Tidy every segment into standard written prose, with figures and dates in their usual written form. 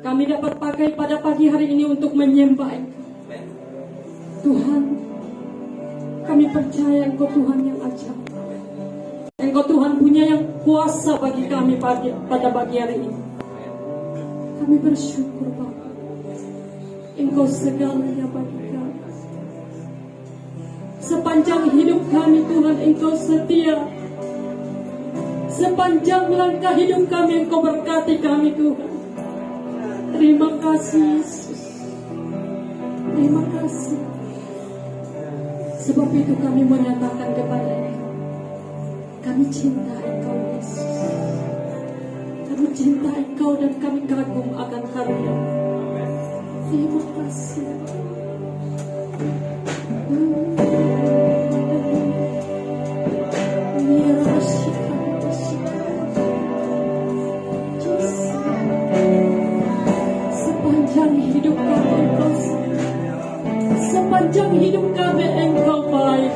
kami dapat pakai pada pagi hari ini untuk menyembah Engkau. Tuhan, kami percaya Engkau Tuhan yang ajaib. Engkau Tuhan punya yang kuasa bagi kami pada pagi hari ini. Kami bersyukur Bapa, Engkau segalanya bagi kami. Sepanjang hidup kami Tuhan Engkau setia. Sepanjang langkah hidup kami Engkau berkati kami Tuhan. Terima kasih Yesus. Terima kasih. Sebab itu kami menyatakan kepada Engkau, kami cinta Engkau Yesus. Kami cinta Engkau dan kami kagum akan karya. Terima kasih. Sepanjang hidup kami Engkau, sepanjang hidup kami Engkau baik.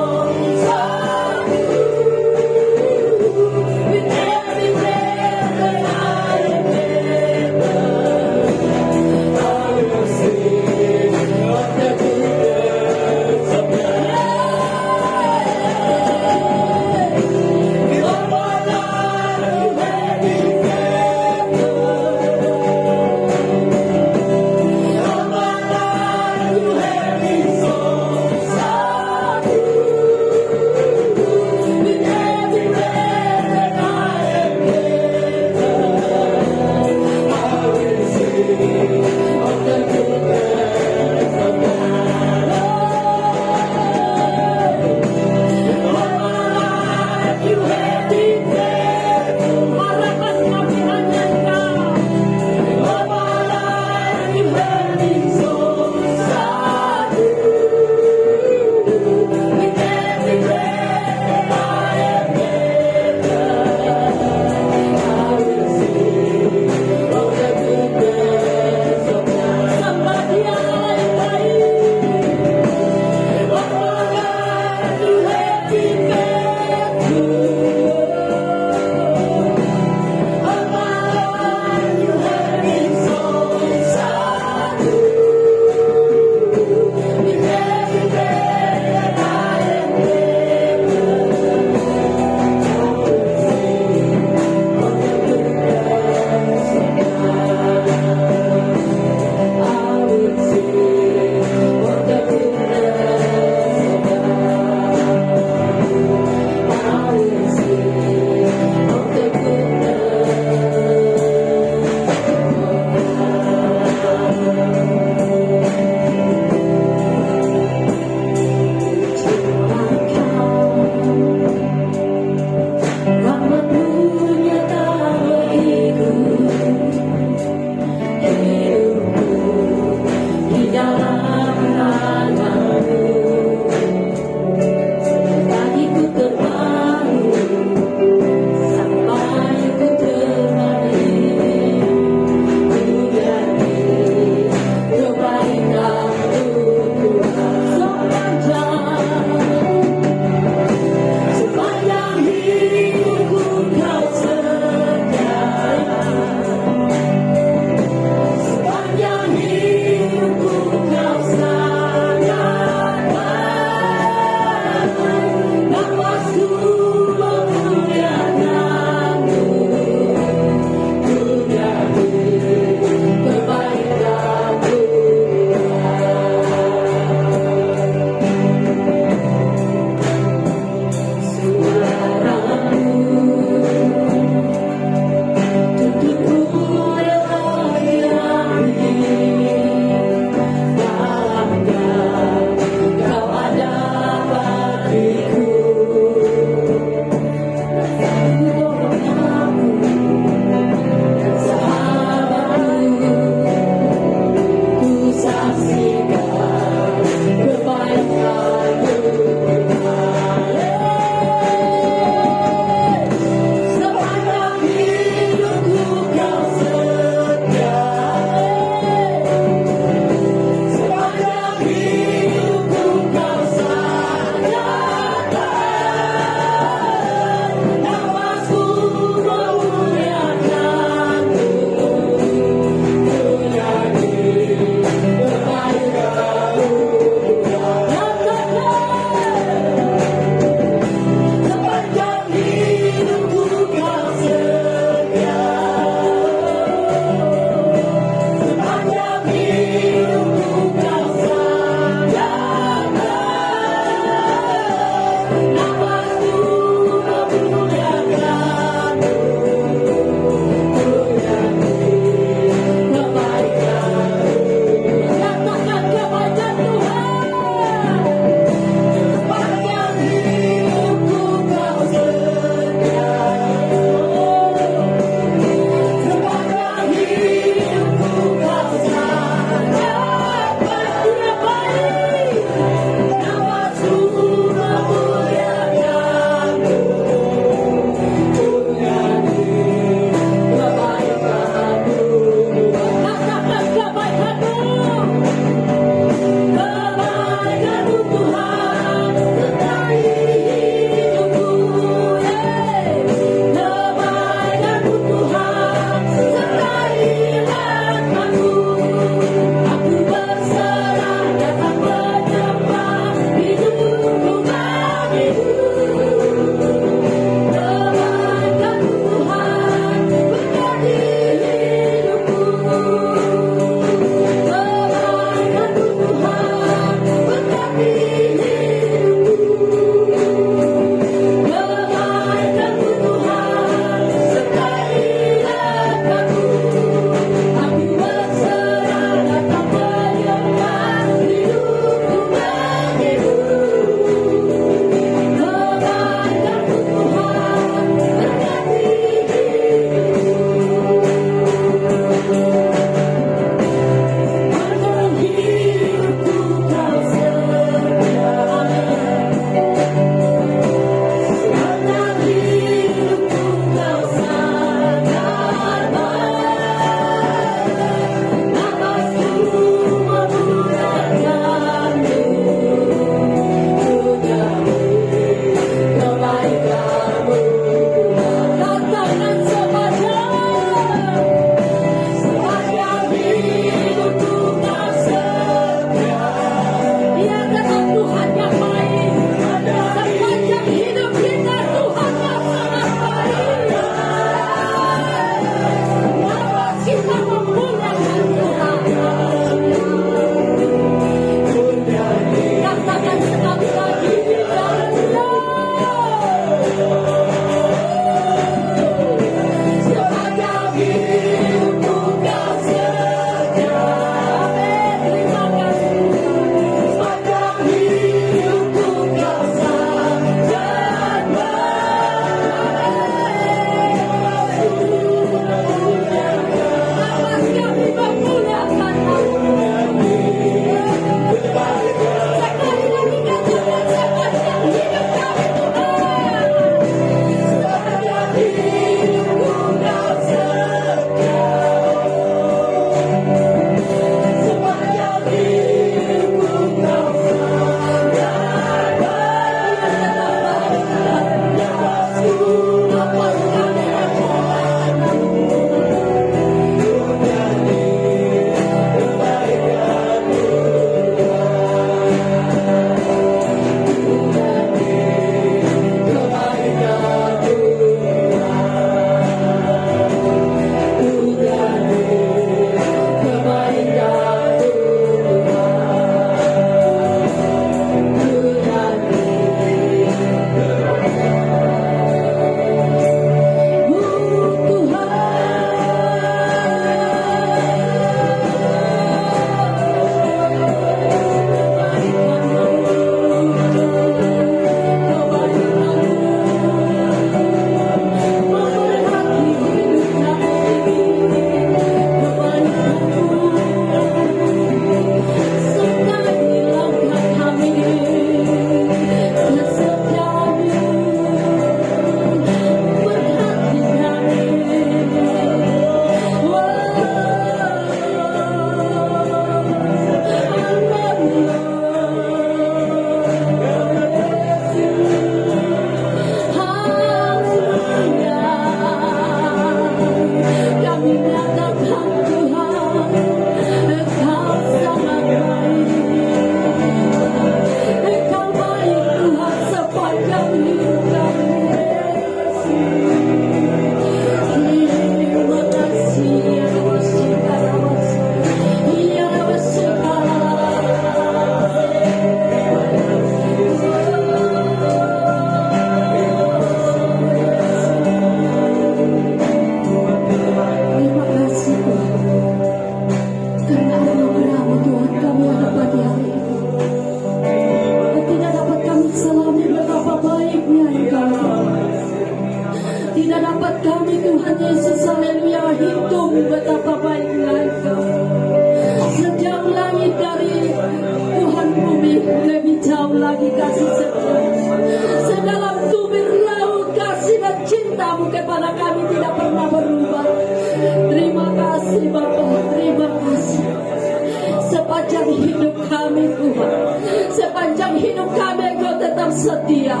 Tuhan. Sepanjang hidup kami Engkau tetap setia.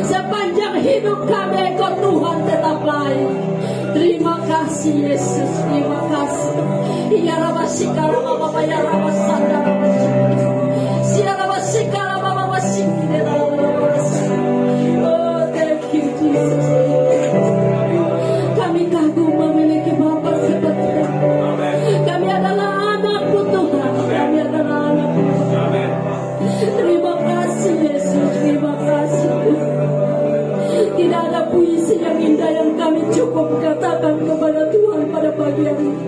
Sepanjang hidup kami Engkau Tuhan tetap baik. Terima kasih Yesus, terima kasih. Ya Rabba Sikara Baba ya Rabba Sandara Siara Basikara Baba Basikira. Oh, thank you Jesus. Kami kagum memiliki Bapa seperti Engkau. Kami adalah anak-Mu Tuhan. Kami adalah anak-Mu. Terima kasih Yesus, terima kasih. Tidak ada puisi yang indah yang kami cukup katakan kepada Tuhan pada pagi hari ini.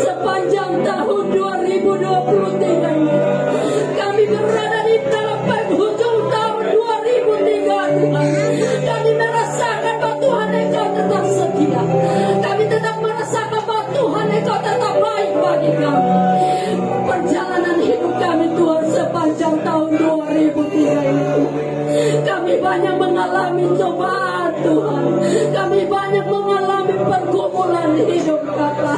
Sepanjang tahun 2023 ini, kami berada di dalam penghujung tahun 2003 Tuhan. Kami merasakan bahwa Tuhan Engkau tetap setia. Kami tetap merasakan bahwa Tuhan Engkau tetap baik bagi kami. Perjalanan hidup kami Tuhan sepanjang tahun 2003 ini kami banyak mengalami cobaan Tuhan. Kami banyak mengalami pergumulan hidup Bapa.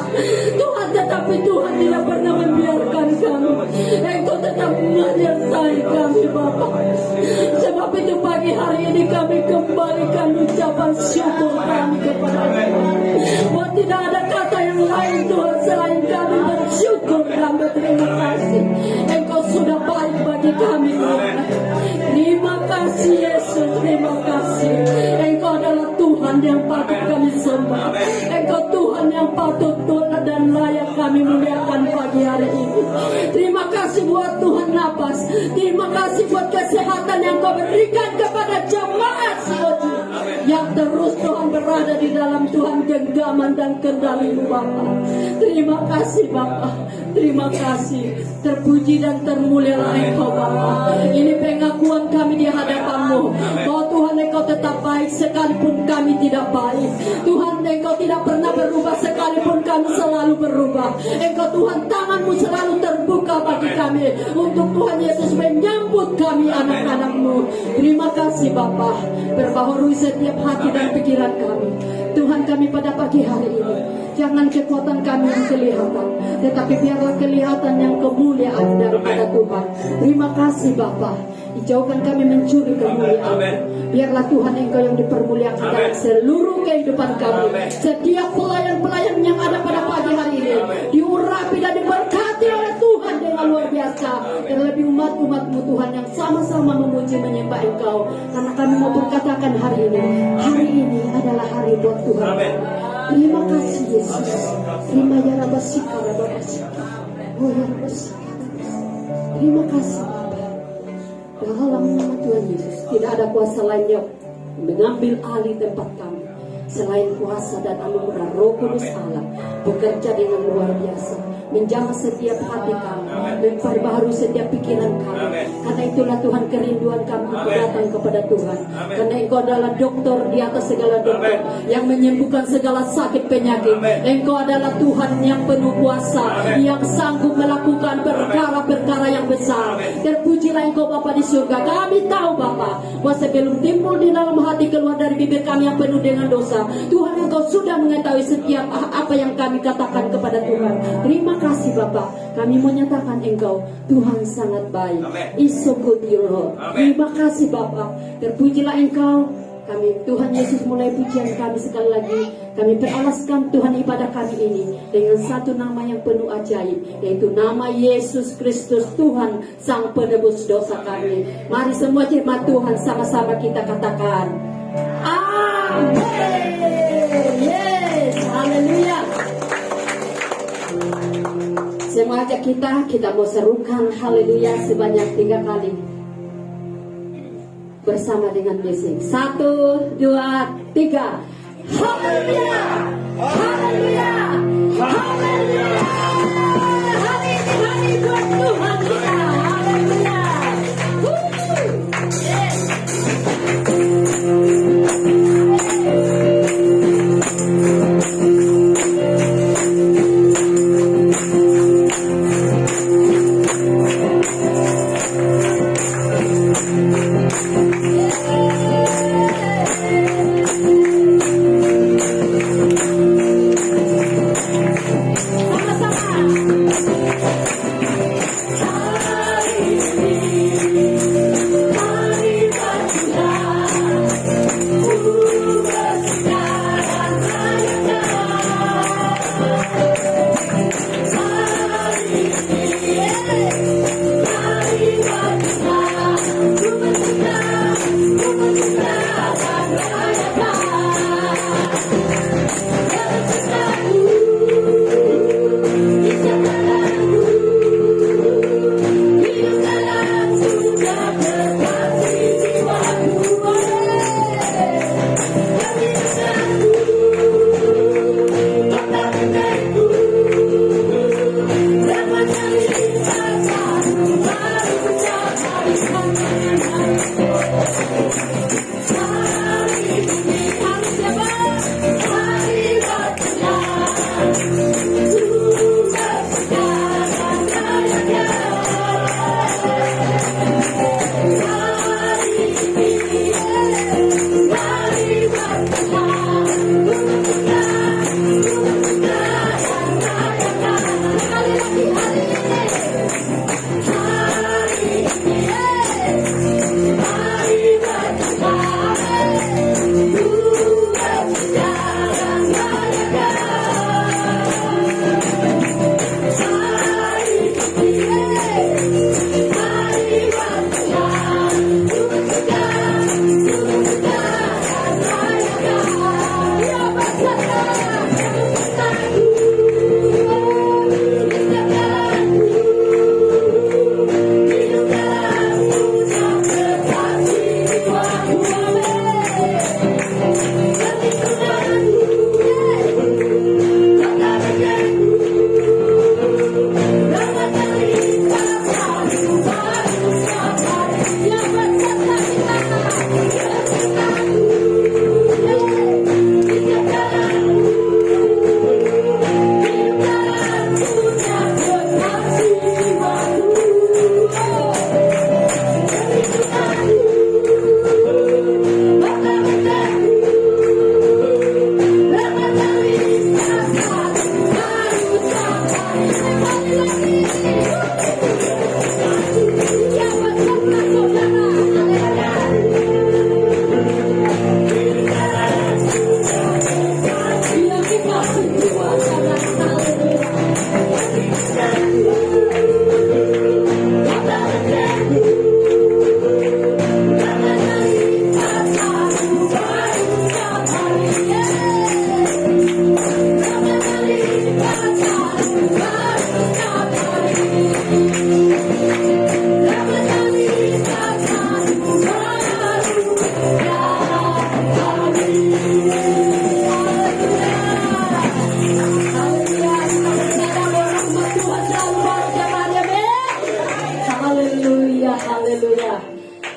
Tuhan, tetapi Tuhan tidak pernah membiarkan kami. Engkau tetap menyertai kami Bapa. Sebab itu pagi hari ini kami kembalikan ucapan syukur kami kepada Tuhan. Bahwa tidak ada kata yang lain Tuhan selain kami bersyukur dan berterima kasih. Engkau sudah baik bagi kami Tuhan. Terima kasih Yesus, terima kasih. Engkau adalah Tuhan yang patut kami sembah. Engkau Tuhan yang patut dan layak kami muliakan pagi hari ini. Terima kasih buat Tuhan napas. Terima kasih buat kesehatan yang Kau berikan kepada jemaat Sion yang terus Tuhan berada di dalam Tuhan genggaman dan kendali-Mu Bapa. Terima kasih Bapa. Terima kasih. Terpuji dan termulialah Engkau Bapa. Ini pengakuan kami di hadapan-Mu bahwa Tuhan Engkau tetap baik sekalipun kami tidak baik. Tuhan Engkau tidak pernah berubah sekalipun kami selalu berubah. Engkau Tuhan tangan-Mu selalu terbuka bagi kami untuk Tuhan Yesus menyambut kami anak-anak-Mu. Terima kasih Bapa. Berbaharui setiap hati dan pikiran kami. Tuhan, kami pada pagi hari ini, jangan kekuatan kami yang kelihatan, tetapi biarlah kelihatan yang kemuliaan daripada Tuhan. Terima kasih Bapa. Jauhkan kami mencuri kemuliaan. Biarlah Tuhan Engkau yang dipermuliakan dalam seluruh kehidupan kami. Setiap pelayan-pelayan yang ada pada pagi hari ini diurapi dan diberkati oleh Tuhan dengan luar biasa. Terlebih umat-umat-Mu Tuhan yang sama-sama memuji menyembah Engkau. Karena kami mau berkatakan hari ini adalah hari buat Tuhan. Terima kasih Yesus. Terima ya Rabba Sikara Bapa Sikara. Oh ya Rabba Sikara. Terima kasih. Dalam nama Tuhan Yesus, tidak ada kuasa lain yang mengambil alih tempat kami selain kuasa dan anugerah Roh Kudus Allah bekerja dengan luar biasa, menjamah setiap hati kami, memperbaharui setiap pikiran kami. Karena itulah Tuhan kerinduan kami untuk datang kepada Tuhan. Karena Engkau adalah dokter di atas segala dokter yang menyembuhkan segala sakit penyakit. Engkau adalah Tuhan yang penuh kuasa, yang sanggup melakukan perkara-perkara yang besar. Terpujilah Engkau Bapa di surga. Kami tahu Bapa bahwa sebelum timbul di dalam hati keluar dari bibir kami yang penuh dengan dosa, Tuhan Engkau sudah mengetahui setiap apa yang kami katakan kepada Tuhan. Terima kasih Bapa. Kami menyatakan Engkau Tuhan sangat baik. Is so good you Lord. Terima kasih Bapa. Terpujilah Engkau. Kami Tuhan Yesus mulai pujian kami sekali lagi. Kami beralaskan Tuhan ibadah kami ini dengan satu nama yang penuh ajaib, yaitu nama Yesus Kristus Tuhan Sang Penebus dosa kami. Mari semua jemaat Tuhan sama-sama kita katakan Amin. Yes, haleluya. Semuanya kita mau serukan haleluya sebanyak 3 kali bersama dengan musik. 1, 2, 3. Haleluya, haleluya, haleluya. Hari ini hari buat Tuhan kita. Haleluya. Yes.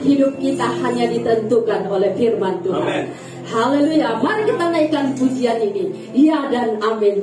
Hidup kita hanya ditentukan oleh firman Tuhan. Amen. Haleluya. Mari kita naikkan pujian ini. Ya dan amin.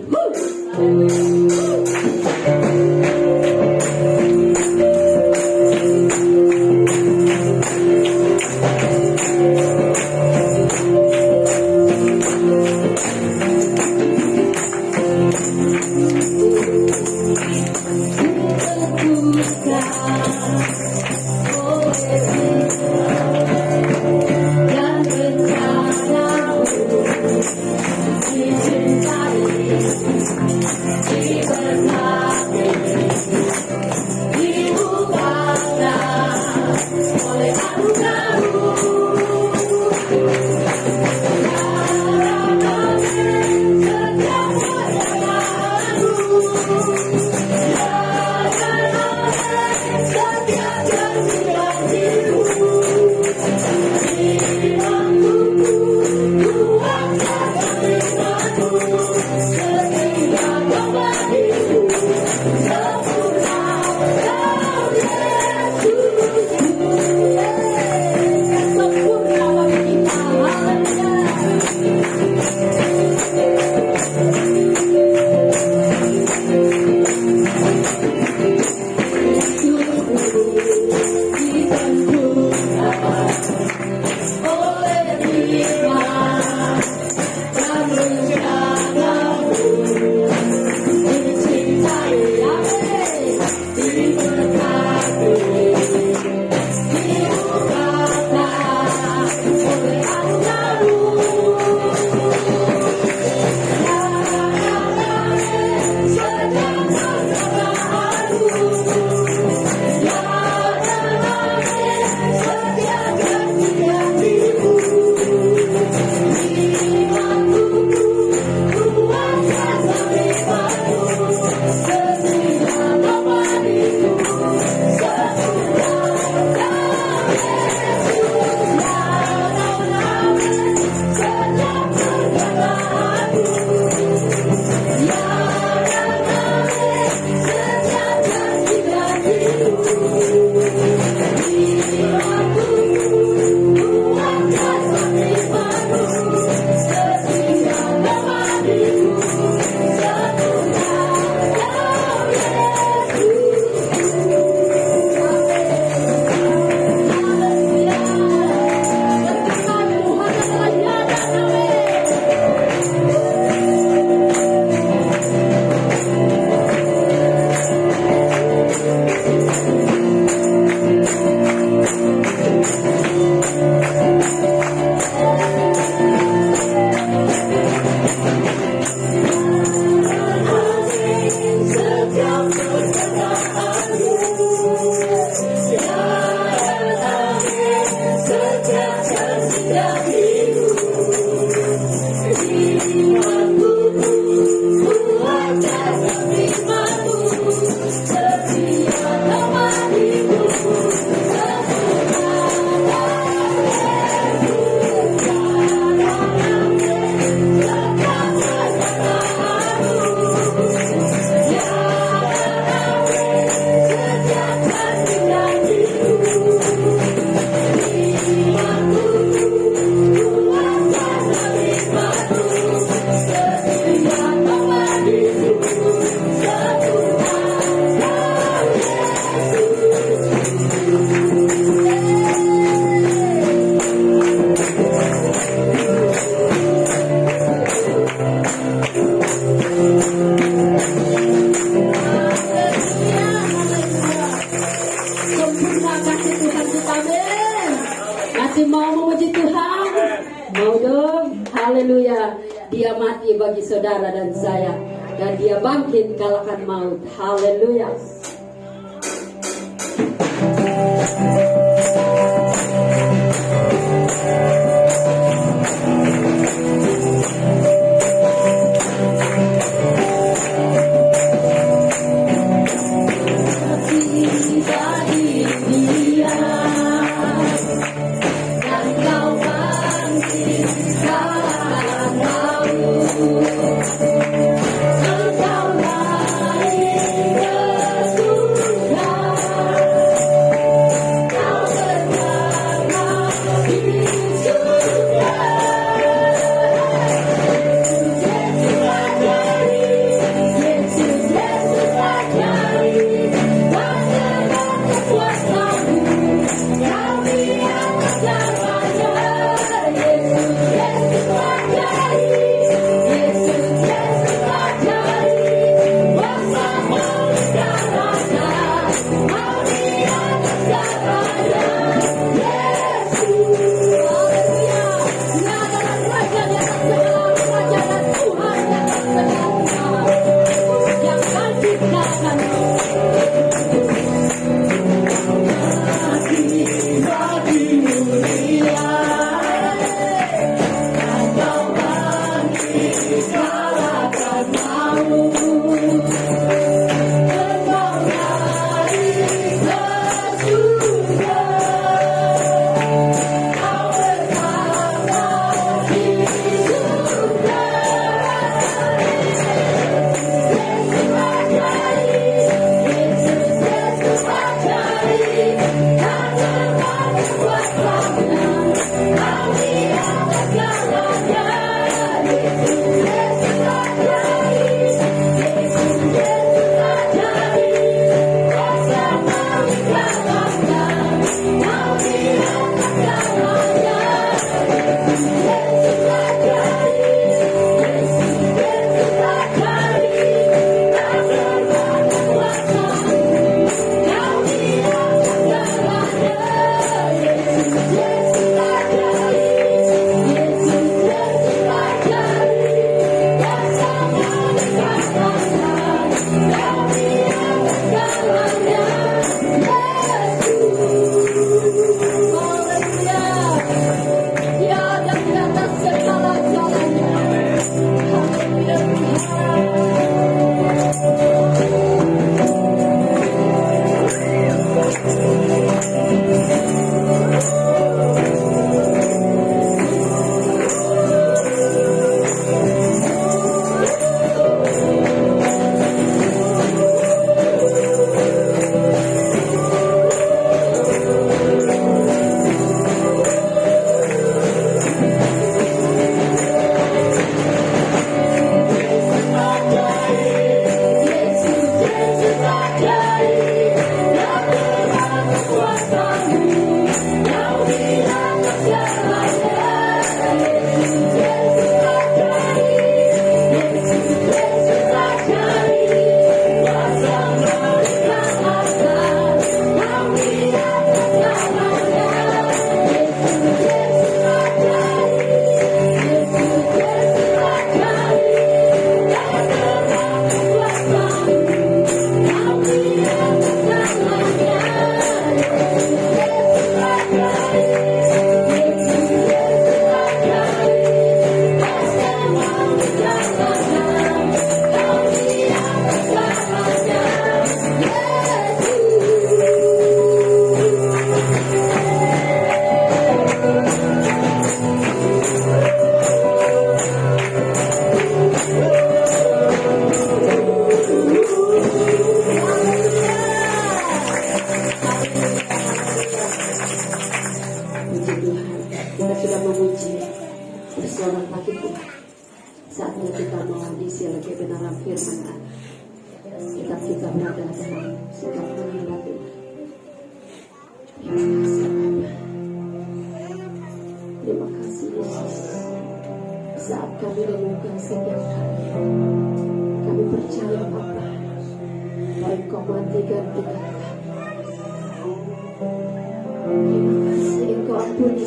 Haleluya. Dia mati bagi saudara dan saya. dan Dia bangkit kalahkan maut. Haleluya.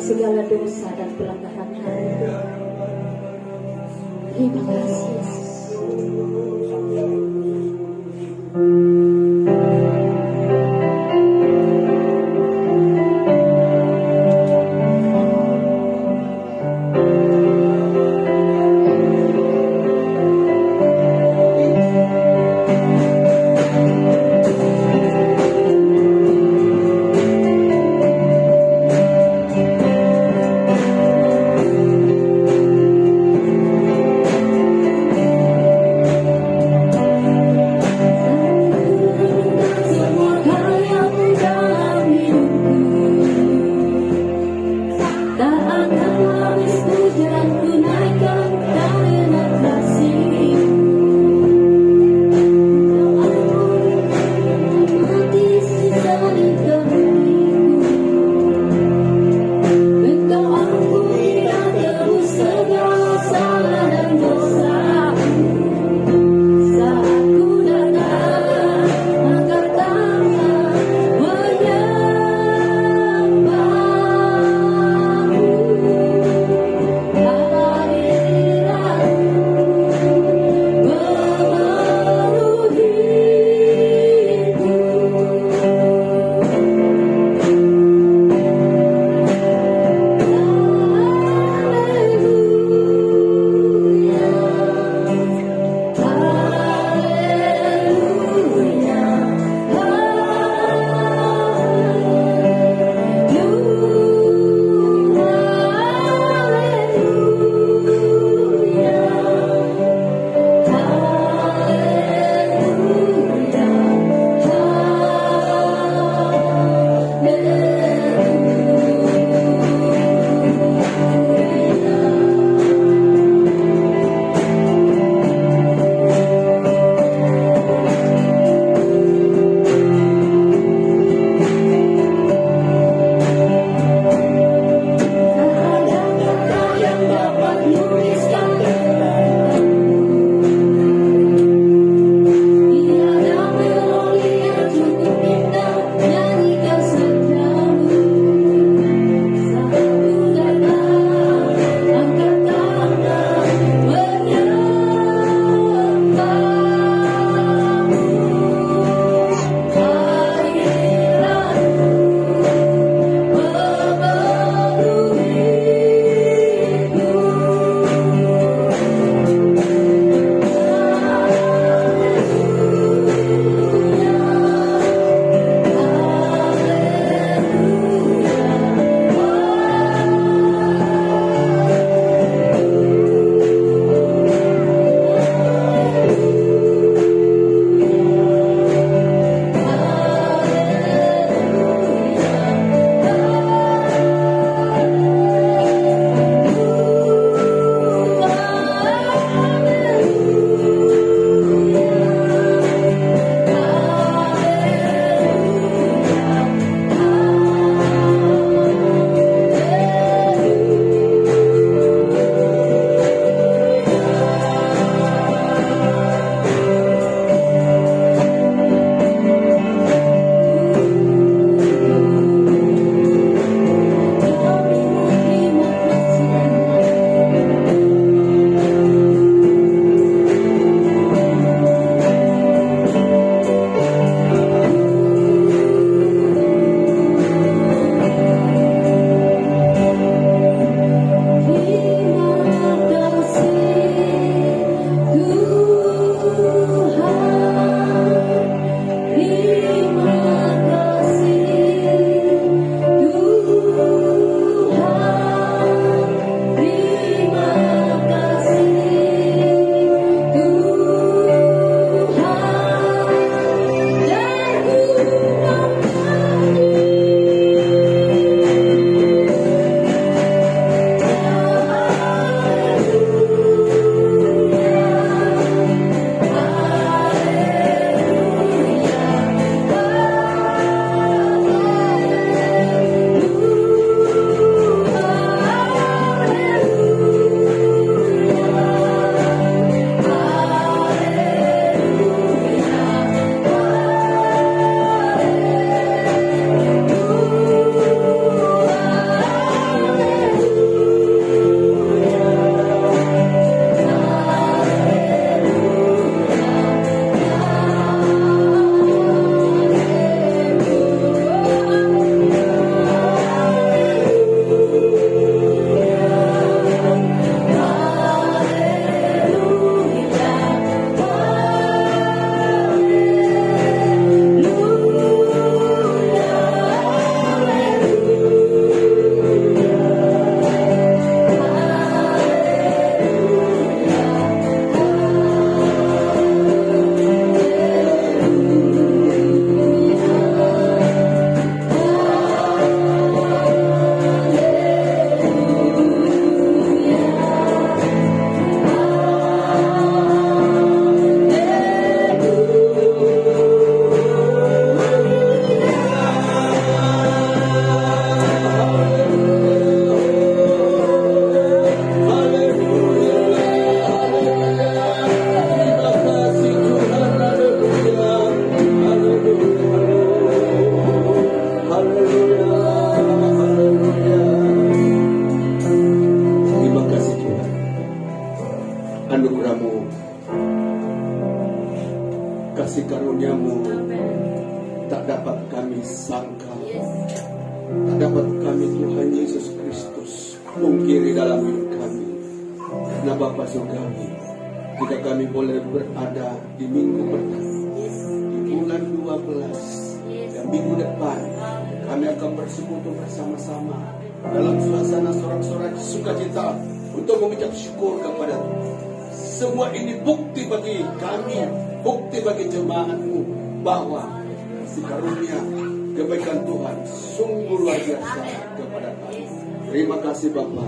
Segala dosa dan pelanggaran kami. Terima kasih Yesus. kuasa-Mu tak dapat kami sangka, tak dapat kami Tuhan Yesus Kristus mungkiri dalam hidup kami. Karena Bapa Surgawi, jika kami boleh berada di minggu pertama, di bulan 12, dan minggu depan kami akan bersekutu bersama-sama dalam suasana sorak-sorai sukacita untuk mengucap syukur kepada Tuhan. Semua ini bukti bagi kami, bukti bagi jemaat-Mu bahwa si karunia kebaikan Tuhan sungguh luar biasa kepada kami. Terima kasih Bapa,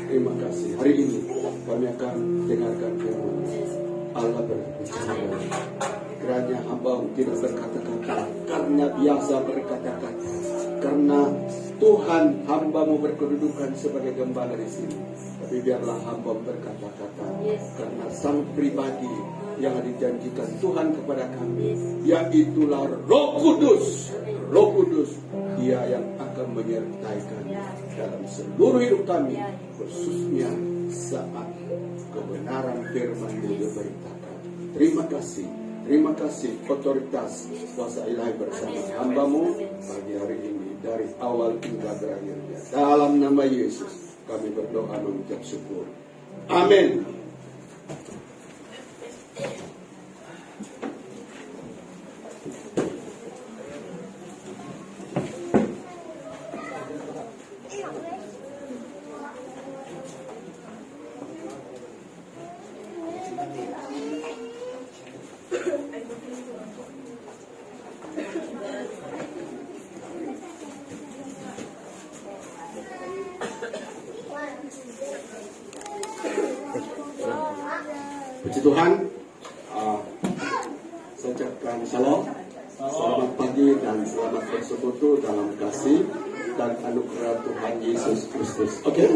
terima kasih. Hari ini kami akan dengarkan firman Allah berbicara. Kiranya hamba tidak berkata-kata karena biasa berkata-kata, karena Tuhan hamba-Mu berkedudukan sebagai gembala di sini. Tapi biarlah hamba berkata-kata karena sang pribadi yang dijanjikan Tuhan kepada kami, yaitulah Roh Kudus. Roh Kudus, Dia yang akan menyertai kami dalam seluruh hidup kami, khususnya saat kebenaran firman-Mu diberitakan. Terima kasih otoritas kuasa ilahi bersama hamba-Mu pagi hari ini dari awal hingga terakhirnya. Dalam nama Yesus kami berdoa mengucap syukur. Amin. Puji Tuhan, saya ucapkan shalom, selamat pagi dan selamat bersekutu dalam kasih dan anugerah Tuhan Yesus Kristus. Oke,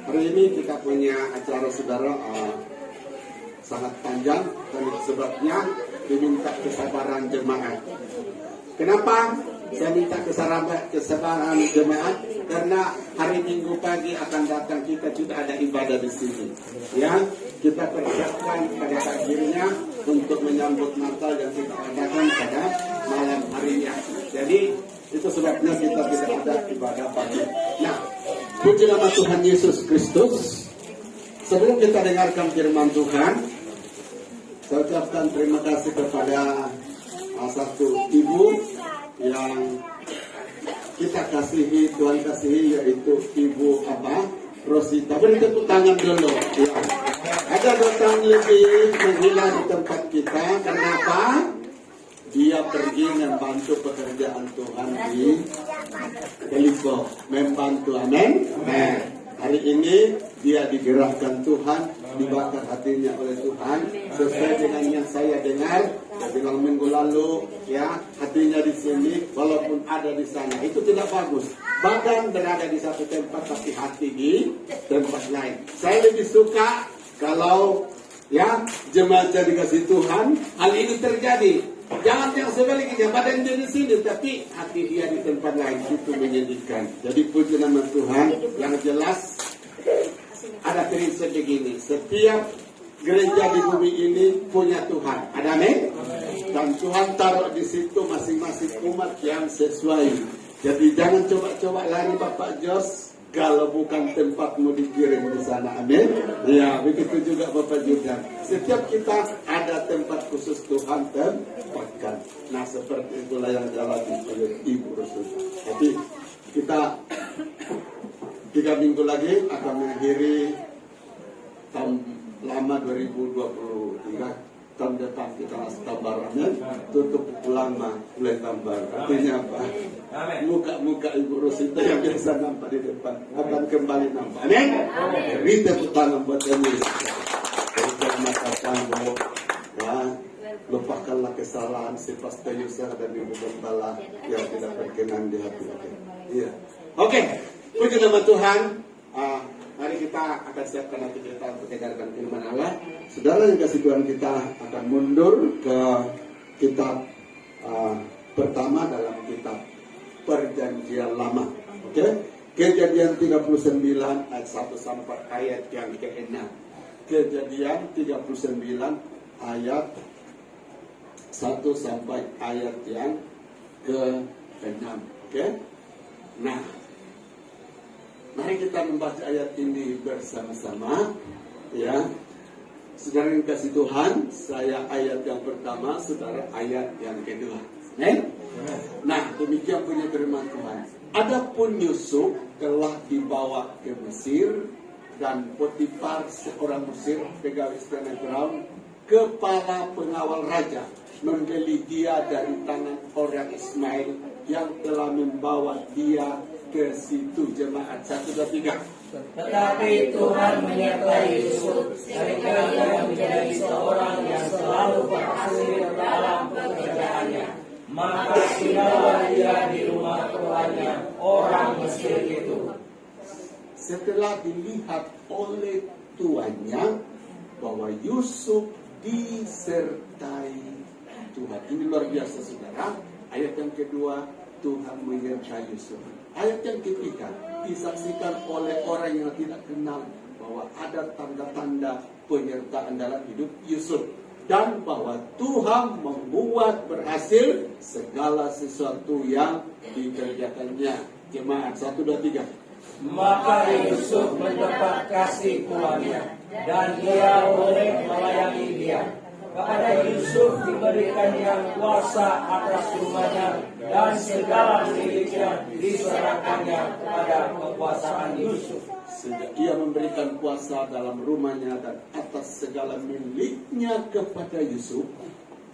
hari ini kita punya acara saudara sangat panjang dan sebabnya diminta kesabaran jemaat. Kenapa saya minta kesabaran jemaat? Karena hari Minggu pagi akan datang kita juga ada ibadah di sini. Ya, kita persiapkan pada akhirnya untuk menyambut Natal yang kita adakan pada malam harinya. Jadi itu sebabnya kita tidak ada ibadah pagi. Nah, puji nama Tuhan Yesus Kristus. Sebelum kita dengarkan firman Tuhan, saya ucapkan terima kasih kepada satu ibu yang kita kasihi, Tuhan kasihi, yaitu Ibu Rosita. Beri tepuk tangan dulu. Ya. Ada 2 tahun lebih menghilang di tempat kita. Kenapa? Dia pergi membantu pekerjaan Tuhan di Eliko. Membantu, amin. Hari ini dia digerakkan Tuhan, dibakar hatinya oleh Tuhan, sesuai dengan yang saya dengar. Dia bilang minggu lalu, ya, hatinya di sini, walaupun ada di sana, itu tidak bagus. Badan berada di satu tempat, tapi hati di tempat lain. Saya lebih suka kalau, ya, jemaatnya dikasih Tuhan, hal ini terjadi. Jangan yang sebaliknya, badan dia di sini, tapi hati dia di tempat lain. Itu menyedihkan. Jadi puji nama Tuhan. Yang jelas, ada prinsip begini. Setiap gereja di bumi ini punya Tuhan. Ada amin? Dan Tuhan taruh di situ masing-masing umat yang sesuai. Jadi jangan coba-coba lari Bapak Jos kalau bukan tempatmu dikirim di sana. Amin? Ya, begitu juga Bapak juga. Setiap kita ada tempat khusus Tuhan tempatkan. Nah, seperti itulah yang dialami oleh Ibu Rosita. Tapi kita 3 minggu lagi akan mengakhiri tahun lama 2023. Tahun depan kita masih tambar, amin. Tutup lama mulai tambar. Artinya apa? Muka-muka Ibu Rosita yang biasa nampak di depan akan kembali nampak, amin. Beri tepuk tangan buat kami. Berikan mata tangguh, ya. Lupakanlah kesalahan si Pastor Yusuf dan Ibu Gembala yang tidak berkenan di hati. Iya. Oke, puji nama Tuhan. Mari kita akan siapkan hati kita untuk mendengarkan firman Allah. Saudara yang kasih Tuhan, kita akan mundur ke kitab pertama dalam kitab Perjanjian Lama. Oke? Kejadian 39 ayat 1 sampai ayat yang ke-6. Kejadian 39 ayat 1 1 sampai ayat yang ke-6. Oke? Nah, mari kita membaca ayat ini bersama-sama, ya. Saudara yang kasih Tuhan, saya ayat yang pertama, saudara ayat yang kedua. Nah, demikian punya firman Tuhan. Adapun Yusuf telah dibawa ke Mesir, dan Potifar seorang Mesir, pegawai istana Firaun, kepala pengawal raja, membeli dia dari tangan orang Ismail yang telah membawa dia ke situ. Jemaat 1, 2, 3. Tetapi Tuhan menyertai Yusuf sehingga dia menjadi seorang yang selalu berhasil dalam pekerjaannya. Maka tinggallah dia di rumah tuannya, orang Mesir itu. Setelah dilihat oleh tuannya bahwa Yusuf disertai Tuhan. Ini luar biasa, saudara. Ayat yang kedua, Tuhan menyertai Yusuf. Ayat yang ketiga, disaksikan oleh orang yang tidak kenal bahwa ada tanda-tanda penyertaan dalam hidup Yusuf, dan bahwa Tuhan membuat berhasil segala sesuatu yang dikerjakannya. Jemaat 1, 2, 3. Maka Yusuf mendapat kasih tuannya, dan dia boleh melayani dia. Kepada Yusuf diberikan yang kuasa atas rumahnya, dan segala miliknya diserahkannya kepada kekuasaan Yusuf. Sehingga ia memberikan kuasa dalam rumahnya dan atas segala miliknya kepada Yusuf.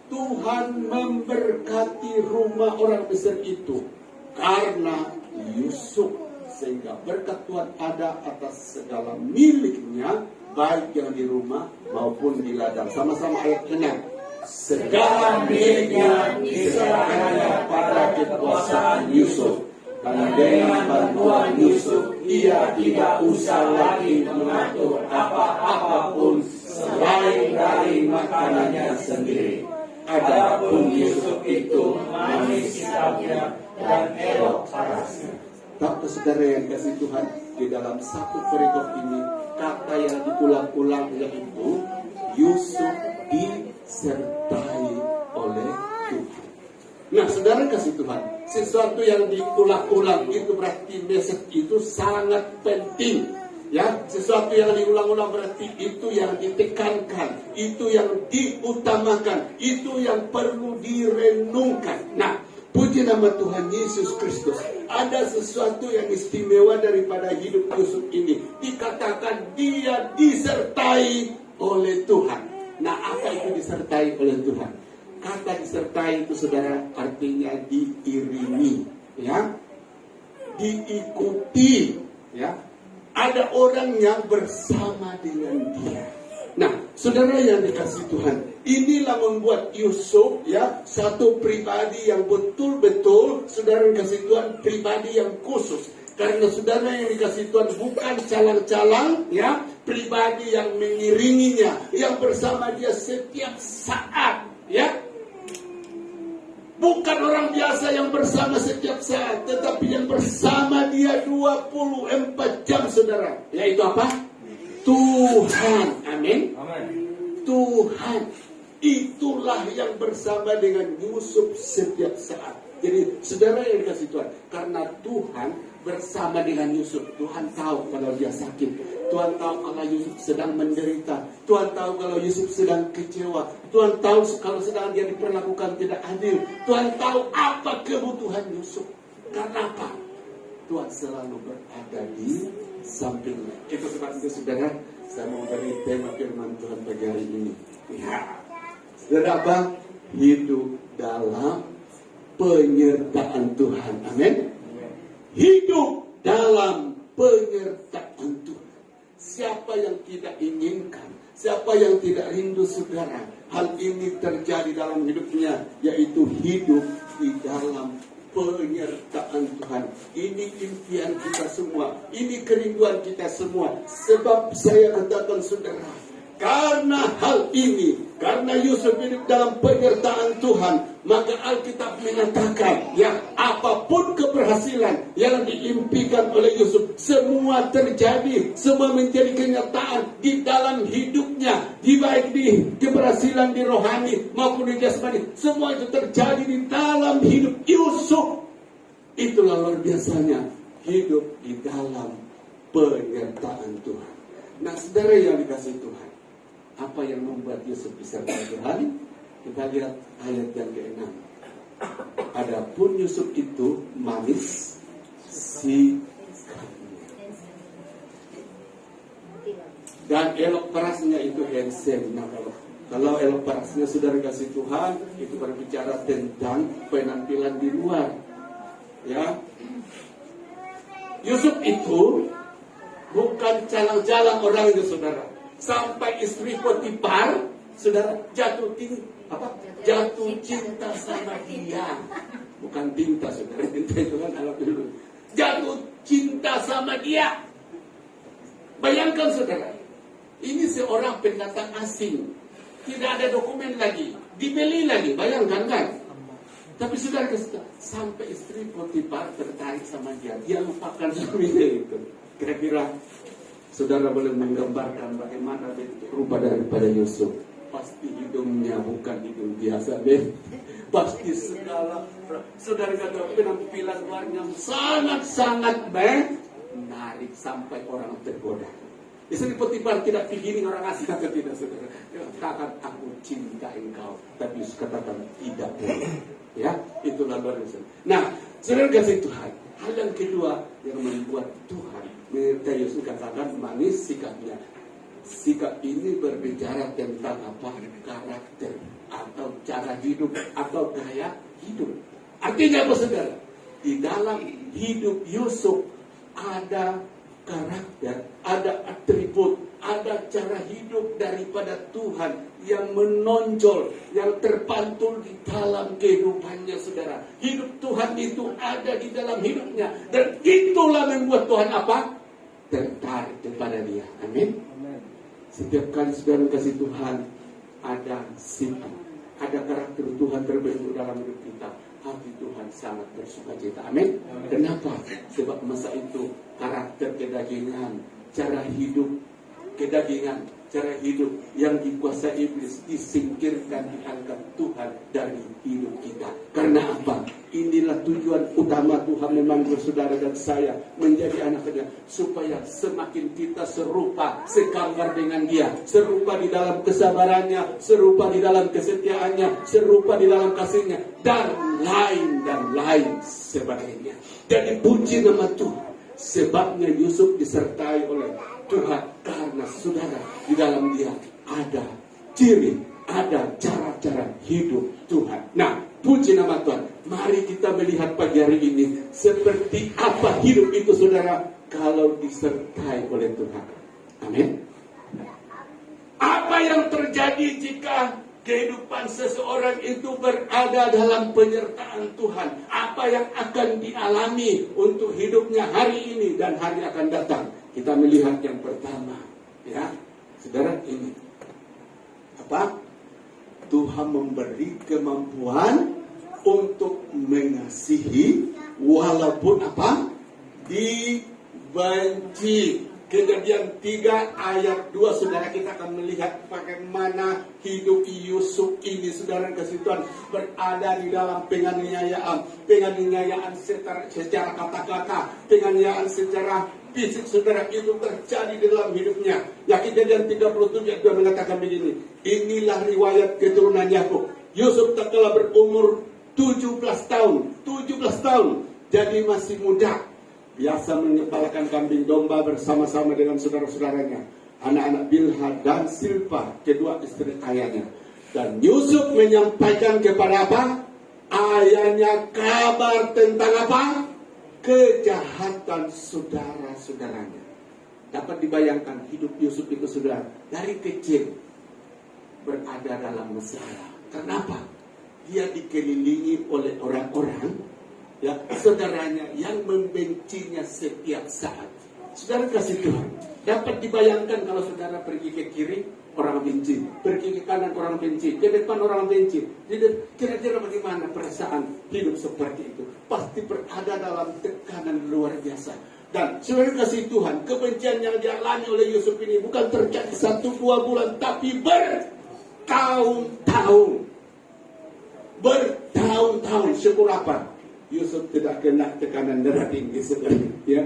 Tuhan memberkati rumah orang Mesir itu karena Yusuf, sehingga berkat Tuhan ada atas segala miliknya, baik yang di rumah maupun di ladang. Sama-sama ayat 6. Segala miliknya diserahkannya pada kekuasaan Yusuf, karena dengan bantuan Yusuf ia tidak usah lagi mengatur apa-apapun selain dari makanannya sendiri. Adapun Yusuf itu manis sikapnya dan elok parasnya. Tak, saudara yang kasih Tuhan, di dalam satu perikop ini kata yang diulang-ulang yaitu Yusuf disertai oleh Tuhan. Nah, saudara kasih Tuhan, sesuatu yang diulang-ulang itu berarti message itu sangat penting. Ya, sesuatu yang diulang-ulang berarti itu yang ditekankan, itu yang diutamakan, itu yang perlu direnungkan. Nah, puji nama Tuhan Yesus Kristus. Ada sesuatu yang istimewa daripada hidup Yusuf ini. Dikatakan dia disertai oleh Tuhan. Nah, apa itu disertai oleh Tuhan? Kata disertai itu, saudara, artinya diiringi, ya, diikuti, ya. Ada orang yang bersama dengan dia. Nah, saudara yang dikasih Tuhan, inilah membuat Yusuf, ya, satu pribadi yang betul-betul, saudara yang dikasih Tuhan, pribadi yang khusus. Karena saudara yang dikasih Tuhan bukan calang-calang, ya, pribadi yang mengiringinya, yang bersama dia setiap saat, ya. Bukan orang biasa yang bersama setiap saat, tetapi yang bersama dia 24 jam, saudara. Yaitu apa? Tuhan. Amin. Tuhan. Itulah yang bersama dengan Yusuf setiap saat. Jadi saudara yang dikasih Tuhan, karena Tuhan bersama dengan Yusuf, Tuhan tahu kalau dia sakit, Tuhan tahu kalau Yusuf sedang menderita, Tuhan tahu kalau Yusuf sedang kecewa, Tuhan tahu kalau sedang dia diperlakukan tidak adil, Tuhan tahu apa kebutuhan Yusuf. Karena apa? Tuhan selalu berada di sampingnya. Itu sebab itu, saudara, saya mau beri tema firman Tuhan pagi hari ini. Ya, saudara, apa? Hidup dalam penyertaan Tuhan. Amin. Hidup dalam penyertaan Tuhan. Siapa yang tidak inginkan, siapa yang tidak rindu, saudara, hal ini terjadi dalam hidupnya, yaitu hidup di dalam penyertaan Tuhan. Ini impian kita semua, ini kerinduan kita semua. Sebab saya katakan, saudara, Karena hal ini, karena Yusuf hidup dalam penyertaan Tuhan, maka Alkitab mengatakan, ya, apapun keberhasilan yang diimpikan oleh Yusuf, semua terjadi, semua menjadi kenyataan di dalam hidupnya, baik di keberhasilan di rohani maupun di jasmani, semua itu terjadi di dalam hidup Yusuf. Itulah luar biasanya hidup di dalam penyertaan Tuhan. Nah, saudara yang dikasihi Tuhan, apa yang membuat Yusuf disertai Tuhan? Kita lihat ayat yang ke-6. Adapun Yusuf itu manis sikapnya, dan elok parasnya itu handsome. Nah, kalau elok parasnya saudara kasih Tuhan, itu berbicara tentang penampilan di luar. Ya, Yusuf itu bukan jalan-jalan orang itu, saudara. Sampai istri Potifar, saudara, jatuh cinta sama dia. Bukan tinta, saudara. Tinta itu kan alat dulu. Jatuh cinta sama dia. Bayangkan, saudara, ini seorang pendatang asing, tidak ada dokumen lagi, dibeli lagi. Bayangkan kan? Tapi saudara, sampai istri Potifar tertarik sama dia. Dia lupakan suaminya itu. Kira-kira saudara boleh menggambarkan bagaimana bentuk rupa daripada Yusuf? Pasti hidungnya bukan hidung biasa, deh. Pasti segala, saudara kata, penampilan luarnya sangat-sangat menarik sampai orang tergoda. Istri Potifar tidak pikirin orang asing atau tidak, saudara. Katakan, aku cinta engkau, tapi katakan tidak boleh. Ya, itulah luar biasa. Nah, saudara kasih Tuhan, hal yang kedua yang membuat Tuhan menyertai Yusuf, katakan manis sikapnya. Sikap ini berbicara tentang apa? Karakter atau cara hidup atau gaya hidup. Artinya apa, saudara? Di dalam hidup Yusuf ada karakter, ada atribut, ada cara hidup daripada Tuhan yang menonjol, yang terpantul di dalam kehidupannya, saudara. Hidup Tuhan itu ada di dalam hidupnya, dan itulah membuat Tuhan apa? Tertarik kepada dia. Amin. Setiap kali saudara kasih Tuhan, ada sifat, ada karakter Tuhan terbentuk dalam hidup kita, hati Tuhan sangat bersukacita. Amin. Kenapa? Sebab masa itu karakter kedagingan, cara hidup kedagingan, cara hidup yang dikuasai iblis disingkirkan, diangkat Tuhan dari hidup kita. Karena apa? Inilah tujuan utama Tuhan memanggil saudara dan saya menjadi anak-anaknya, supaya semakin kita serupa, segambar dengan dia, serupa di dalam kesabarannya, serupa di dalam kesetiaannya, serupa di dalam kasihnya, dan lain sebagainya. Jadi puji nama Tuhan, sebabnya Yusuf disertai oleh Tuhan, karena saudara, di dalam dia ada ciri, ada cara-cara hidup Tuhan. Nah, puji nama Tuhan. Mari kita melihat pagi hari ini seperti apa hidup itu, saudara, kalau disertai oleh Tuhan. Amin. Apa yang terjadi jika kehidupan seseorang itu berada dalam penyertaan Tuhan? Apa yang akan dialami untuk hidupnya hari ini dan hari akan datang? Kita melihat yang pertama, ya, saudara, ini apa? Tuhan memberi kemampuan untuk mengasihi walaupun apa? Dibenci. Kejadian 3 ayat 2, saudara, kita akan melihat bagaimana hidup Yusuf ini, saudara kasih Tuhan, berada di dalam penganiayaan secara kata-kata, penganiayaan secara fisik, saudara, itu terjadi di dalam hidupnya. Ya, Kejadian 37 ayat 2 mengatakan begini, inilah riwayat keturunan Yakub. Yusuf tak kalah berumur 17 tahun, jadi masih muda. Biasa mengepalakan kambing domba bersama-sama dengan saudara-saudaranya, anak-anak Bilha dan Silpa, kedua istri ayahnya. Dan Yusuf menyampaikan kepada apa? Ayahnya kabar tentang apa? Kejahatan saudara-saudaranya. Dapat dibayangkan hidup Yusuf itu, saudara, dari kecil berada dalam masalah. Kenapa? Dia dikelilingi oleh orang-orang, ya, saudaranya yang membencinya setiap saat. Saudara kasih Tuhan, Dapat dibayangkan kalau saudara pergi ke kiri, orang benci. Pergi ke kanan, orang benci. Ke depan, orang benci. Jadi kira-kira bagaimana perasaan hidup seperti itu? Pasti berada dalam tekanan luar biasa. Dan saudara kasih Tuhan, kebencian yang dialami oleh Yusuf ini bukan terjadi 1-2 bulan, tapi bertahun-tahun. Bertahun-tahun. Syukur apa? Yusuf tidak kena tekanan darah tinggi sebenarnya. Ya.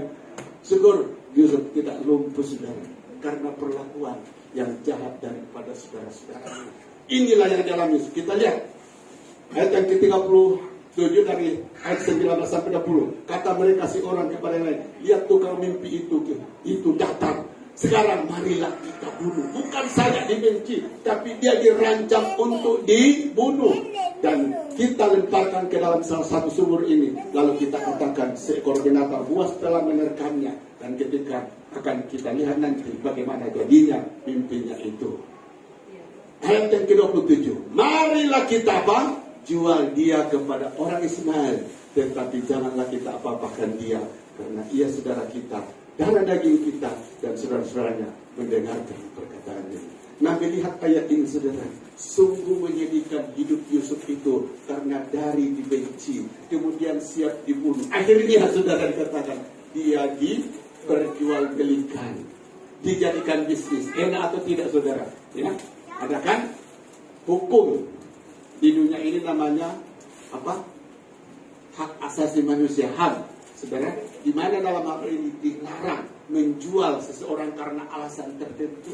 Syukur Yusuf tidak lumpuh saudara, karena perlakuan yang jahat daripada saudara-saudara. Inilah yang dialami Yusuf. Kita lihat ayat yang ke-37 dari ayat 19 sampai 20. Kata mereka si orang kepada yang lain, lihat tukang mimpi itu datang. Sekarang marilah kita bunuh. Bukan saja dibenci, tapi dia dirancang untuk dibunuh. Dan kita lemparkan ke dalam salah satu sumur ini. Lalu kita katakan seekor binatang buas telah menerkamnya. Dan ketika akan kita lihat nanti bagaimana jadinya mimpinya itu. Ayat yang ke-27. Marilah kita apa? Jual dia kepada orang Ismail. Tetapi janganlah kita apa-apakan dia. Karena ia saudara kita, darah daging kita, dan saudara-saudaranya mendengarkan perkataannya. Nah, melihat ayat ini saudara, sungguh menyedihkan hidup Yusuf itu. Karena dari dibenci, kemudian siap dibunuh. Akhirnya saudara dikatakan, dia diperjualbelikan, dijadikan bisnis. Enak atau tidak saudara? Ya, ada kan hukum di dunia ini namanya apa? Hak asasi manusia, HAM. Saudara, di mana dalam hal ini dilarang menjual seseorang karena alasan tertentu.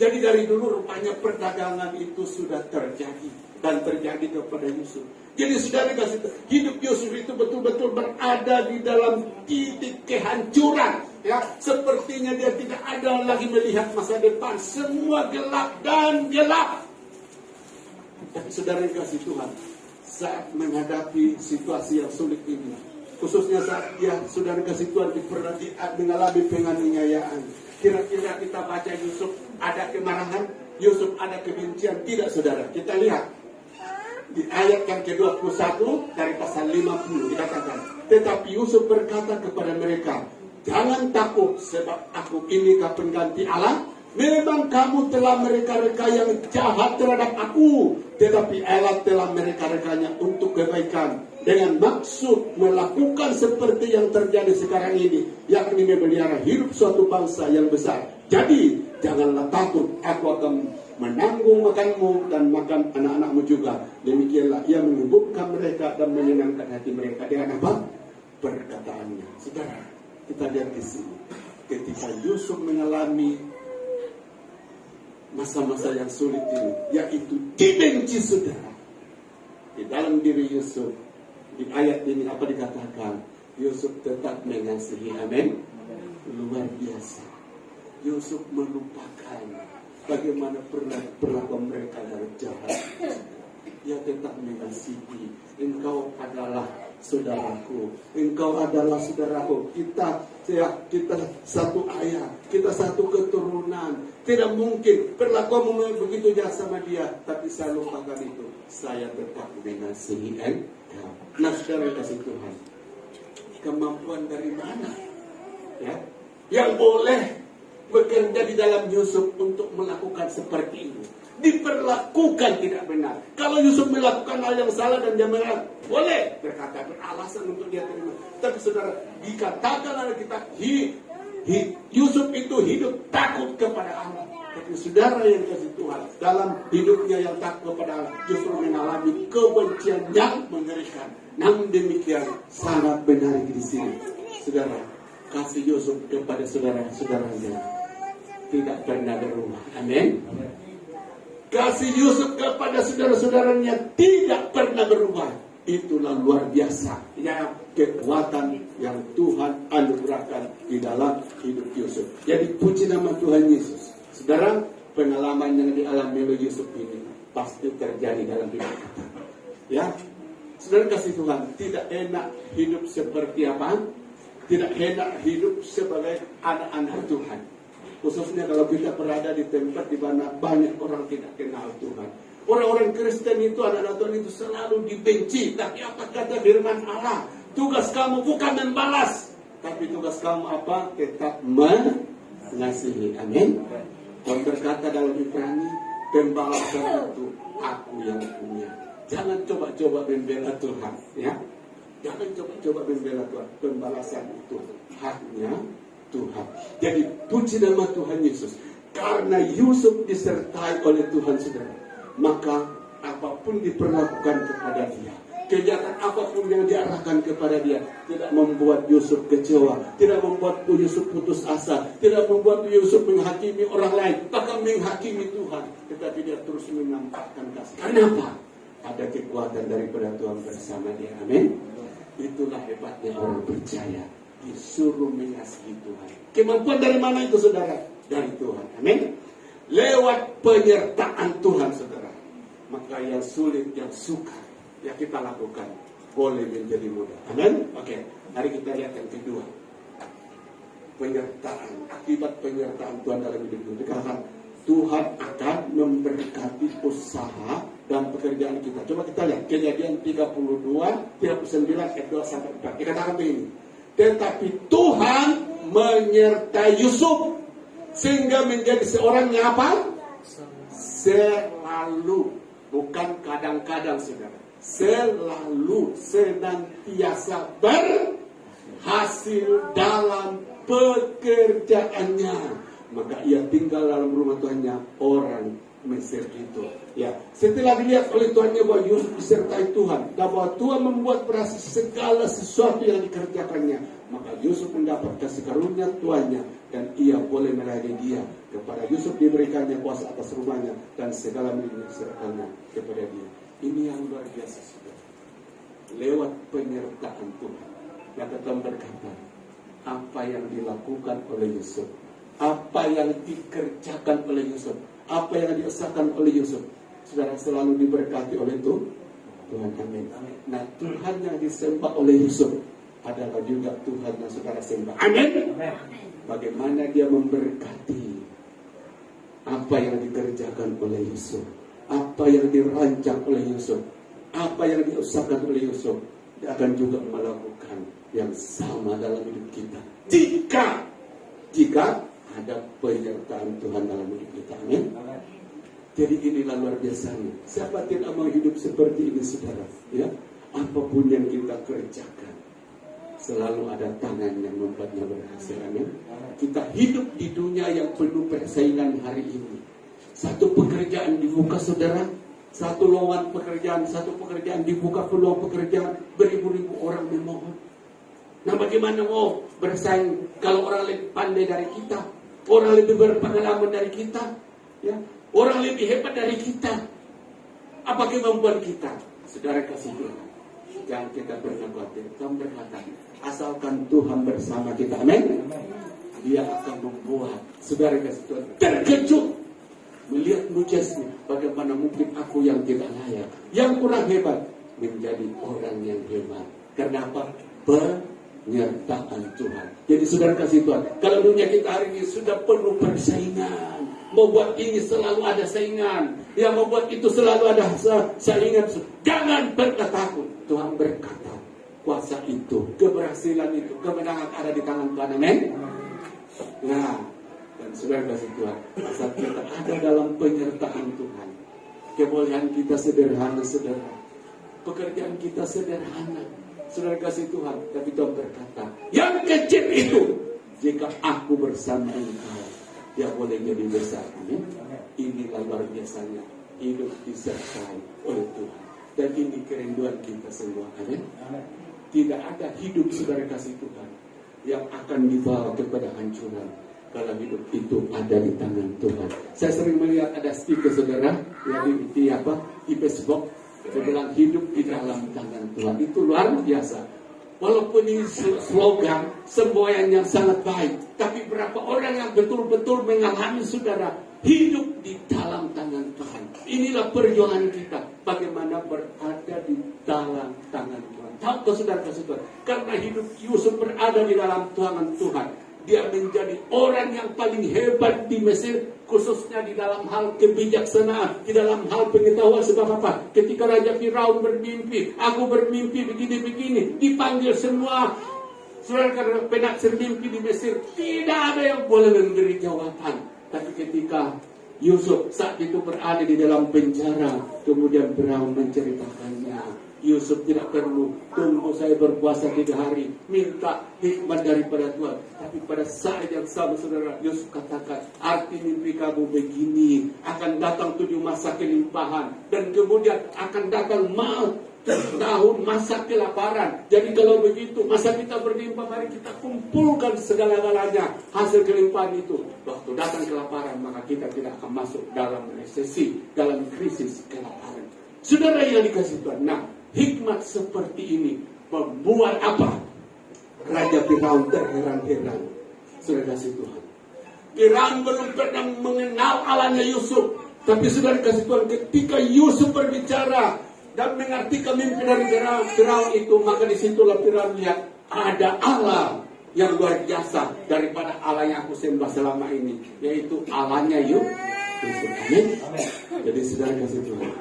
Jadi dari dulu rupanya perdagangan itu sudah terjadi dan terjadi kepada Yusuf. Jadi saudara kasih hidup Yusuf itu betul-betul berada di dalam titik kehancuran. Ya, sepertinya dia tidak ada lagi melihat masa depan. Semua gelap dan gelap. Tapi saudara kasih Tuhan, saat menghadapi situasi yang sulit ini, khususnya saat dia saudara kasih Tuhan pernah mengalami penganiayaan. Kira-kira kita baca Yusuf ada kemarahan, Yusuf ada kebencian, tidak saudara? Kita lihat di ayat yang ke-21 dari pasal 50 dikatakan, tetapi Yusuf berkata kepada mereka, jangan takut sebab aku inikah pengganti Allah. Memang kamu telah mereka-reka yang jahat terhadap aku, tetapi Allah telah mereka-rekanya untuk kebaikan, dengan maksud melakukan seperti yang terjadi sekarang ini, yakni memelihara hidup suatu bangsa yang besar. Jadi janganlah takut, aku akan menanggung makanmu dan makan anak-anakmu juga. Demikianlah ia menyembuhkan mereka dan menyenangkan hati mereka dengan apa? Perkataannya. Saudara, kita lihat di sini, ketika Yusuf mengalami masa-masa yang sulit ini, yaitu dibenci saudara, di dalam diri Yusuf, di ayat ini apa dikatakan? Yusuf tetap mengasihi, amin. Luar biasa. Yusuf melupakan bagaimana perlakuan mereka yang jahat. Dia tetap mengasihi. Engkau adalah saudaraku, engkau adalah saudaraku. Kita satu ayah, kita satu keturunan. Tidak mungkin perlakuanmu begitu jahat sama dia, tapi saya lupakan itu. Saya tetap mengasihi engkau. Nah, saudara kasih Tuhan, kemampuan dari mana? Ya, yang boleh bekerja di dalam Yusuf untuk melakukan seperti itu? Diperlakukan tidak benar. Kalau Yusuf melakukan hal yang salah dan dia mengalah, boleh berkata beralasan untuk dia terima. Tapi saudara, dikatakan oleh kita, Yusuf itu hidup takut kepada Allah. Tapi saudara yang kasih Tuhan, dalam hidupnya yang takut kepada Allah, justru mengalami kebencian yang mengerikan. Namun demikian, sangat benar di sini. Saudara, kasih Yusuf kepada saudara-saudaranya tidak pernah berubah. Amin. Kasih Yusuf kepada saudara-saudaranya tidak pernah berubah. Itulah luar biasa ya, kekuatan yang Tuhan anugerahkan di dalam hidup Yusuf. Jadi puji nama Tuhan Yesus. Saudara, pengalaman yang dialami oleh Yusuf ini pasti terjadi dalam hidup kita. Ya, saudara kasih Tuhan, tidak enak hidup seperti apa? Tidak enak hidup sebagai anak-anak Tuhan. Khususnya kalau kita berada di tempat di mana banyak orang tidak kenal Tuhan. Orang-orang Kristen itu, anak-anak Tuhan itu selalu dibenci. Tapi apa kata firman Allah? Tugas kamu bukan membalas, tapi tugas kamu apa? Tetap mengasihi. Amin. Dan berkata dalam Ibrani, pembalasan itu aku yang punya. Jangan coba-coba membela Tuhan, ya. Jangan coba-coba membela Tuhan. Pembalasan itu haknya Tuhan. Jadi puji nama Tuhan Yesus. Karena Yusuf disertai oleh Tuhan, saudara, maka apapun diperlakukan kepada dia, kejahatan apapun yang diarahkan kepada dia, tidak membuat Yusuf kecewa, tidak membuat Yusuf putus asa, tidak membuat Yusuf menghakimi orang lain, bahkan menghakimi Tuhan. Tetapi dia terus menampakkan kasih. Kenapa? Ada kekuatan daripada Tuhan bersama dia. Amin. Itulah hebatnya orang percaya, disuruh mengasihi Tuhan. Kemampuan dari mana itu, saudara? Dari Tuhan. Amin. Lewat penyertaan Tuhan, saudara, maka yang sulit, yang sukar yang kita lakukan boleh menjadi mudah. Amin. Oke, mari kita lihat yang kedua. Penyertaan, akibat penyertaan Tuhan dalam hidup kita. Dikatakan Tuhan akan memberkati usaha dan pekerjaan kita. Coba kita lihat Kejadian 32, 39 ayat 2 sampai 4. Dikatakan begini. Tetapi Tuhan menyertai Yusuf sehingga menjadi seorang yang apa? Selalu, bukan kadang-kadang, saudara. Selalu, senantiasa berhasil dalam pekerjaannya. Maka ia tinggal dalam rumah tuannya, orang Mesir itu. Ya, setelah dilihat oleh tuannya bahwa Yusuf disertai Tuhan, dan bahwa Tuhan membuat berhasil segala sesuatu yang dikerjakannya, maka Yusuf mendapat kasih karunia tuannya, dan ia boleh melayani dia. Kepada Yusuf diberikannya kuasa atas rumahnya, dan segala milik diserahkannya kepada dia. Ini yang luar biasa, saudara. Lewat penyertaan Tuhan, maka Tuhan berkata, apa yang dilakukan oleh Yusuf, apa yang dikerjakan oleh Yusuf, apa yang diusahakan oleh Yusuf, saudara, selalu diberkati oleh Tuhan. Amin. Nah, Tuhan yang disembah oleh Yusuf adalah juga Tuhan yang saudara sembah. Amin. Bagaimana dia memberkati apa yang dikerjakan oleh Yusuf, apa yang dirancang oleh Yusuf, apa yang diusahakan oleh Yusuf, dia akan juga melakukan yang sama dalam hidup kita. Jika ada penyertaan Tuhan dalam hidup kita. Amin. Jadi inilah luar biasanya. Siapa tidak mau hidup seperti ini, saudara? Ya, apapun yang kita kerjakan, selalu ada tangan yang membuatnya berhasil. Amin. Kita hidup di dunia yang penuh persaingan hari ini. Satu pekerjaan dibuka, saudara. Satu lowongan pekerjaan, satu pekerjaan dibuka, peluang pekerjaan, beribu-ribu orang memohon. Nah, bagaimana mau bersaing kalau orang lebih pandai dari kita, orang lebih berpengalaman dari kita, ya, orang lebih hebat dari kita? Apa kemampuan kita? Saudara kasih Tuhan, jangan kita pernah khawatir. Tuhan berkata, asalkan Tuhan bersama kita, amin, Dia akan membuat saudara kasih Tuhan terkejut melihat mujizatnya. Bagaimana mungkin aku yang tidak layak, yang kurang hebat, menjadi orang yang hebat? Karena apa? Penyertaan Tuhan. Jadi saudara kasih Tuhan, kalau dunia kita hari ini sudah penuh persaingan, membuat ini selalu ada saingan, yang membuat itu selalu ada saingan, jangan bertakut. Tuhan berkata, kuasa itu, keberhasilan itu, kemenangan ada di tangan Tuhan. Amin. Nah, dan saudara kasih Tuhan, asal kita ada dalam penyertaan Tuhan, kebolehan kita sederhana, saudara, pekerjaan kita sederhana, saudara kasih Tuhan. Tapi Tuhan berkata, yang kecil itu, jika aku bersama engkau, dia boleh jadi besar. Amin. Inilah luar biasanya hidup disertai oleh Tuhan. Dan ini kerinduan kita semua. Amin. Tidak ada hidup, saudara kasih Tuhan, yang akan dibawa kepada hancuran kalau hidup itu ada di tangan Tuhan. Saya sering melihat ada stiker, saudara, yang di Facebook, dia bilang hidup di dalam tangan Tuhan. Itu luar biasa. Walaupun ini slogan semboyan yang sangat baik, tapi berapa orang yang betul-betul mengalami, saudara, hidup di dalam tangan Tuhan. Inilah perjuangan kita, bagaimana berada di dalam tangan Tuhan. Tahu saudara kasih Tuhan, karena hidup Yusuf berada di dalam tangan Tuhan, dia menjadi orang yang paling hebat di Mesir, khususnya di dalam hal kebijaksanaan, di dalam hal pengetahuan. Sebab apa? Ketika Raja Firaun bermimpi, aku bermimpi begini-begini, dipanggil semua Saudara, karena penaksir mimpi di Mesir, tidak ada yang boleh memberi jawaban. Tapi ketika Yusuf saat itu berada di dalam penjara, kemudian Firaun menceritakannya. Yusuf tidak perlu tunggu saya berpuasa 3 hari, minta hikmat daripada Tuhan. Tapi pada saat yang sama, saudara, Yusuf katakan, arti mimpi kamu begini, akan datang 7 masa kelimpahan, dan kemudian akan datang tahun masa kelaparan. Jadi kalau begitu, masa kita berlimpah, mari kita kumpulkan segala-galanya hasil kelimpahan itu. Waktu datang kelaparan, maka kita tidak akan masuk dalam resesi, dalam krisis kelaparan. Saudara yang dikasih Tuhan, nah, hikmat seperti ini membuat apa? Raja Firaun terheran-heran. Saudara kasih Tuhan, Firaun belum pernah mengenal Allahnya Yusuf. Tapi saudara kasih Tuhan, ketika Yusuf berbicara dan mengartikan mimpi dari Firaun itu, maka disitulah Firaun lihat ada Allah yang luar biasa daripada Allah yang aku sembah selama ini, yaitu Allahnya Yusuf. Amin. Jadi saudara kasih Tuhan,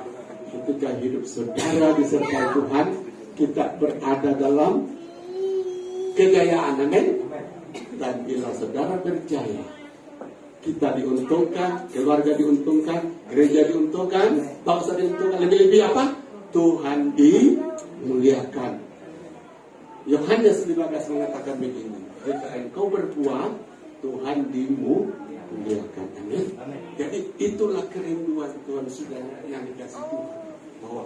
ketika hidup saudara disertai Tuhan, kita berada dalam kejayaan. Amin. Dan bila saudara berjaya, kita diuntungkan, keluarga diuntungkan, gereja diuntungkan, bangsa diuntungkan. Lebih-lebih apa? Tuhan dimuliakan. Yohanes 15 mengatakan begini, jika engkau berbuat, Tuhan dimuliakan. Amin. Jadi itulah kerinduan Tuhan, saudara yang dikasih Tuhan, bahwa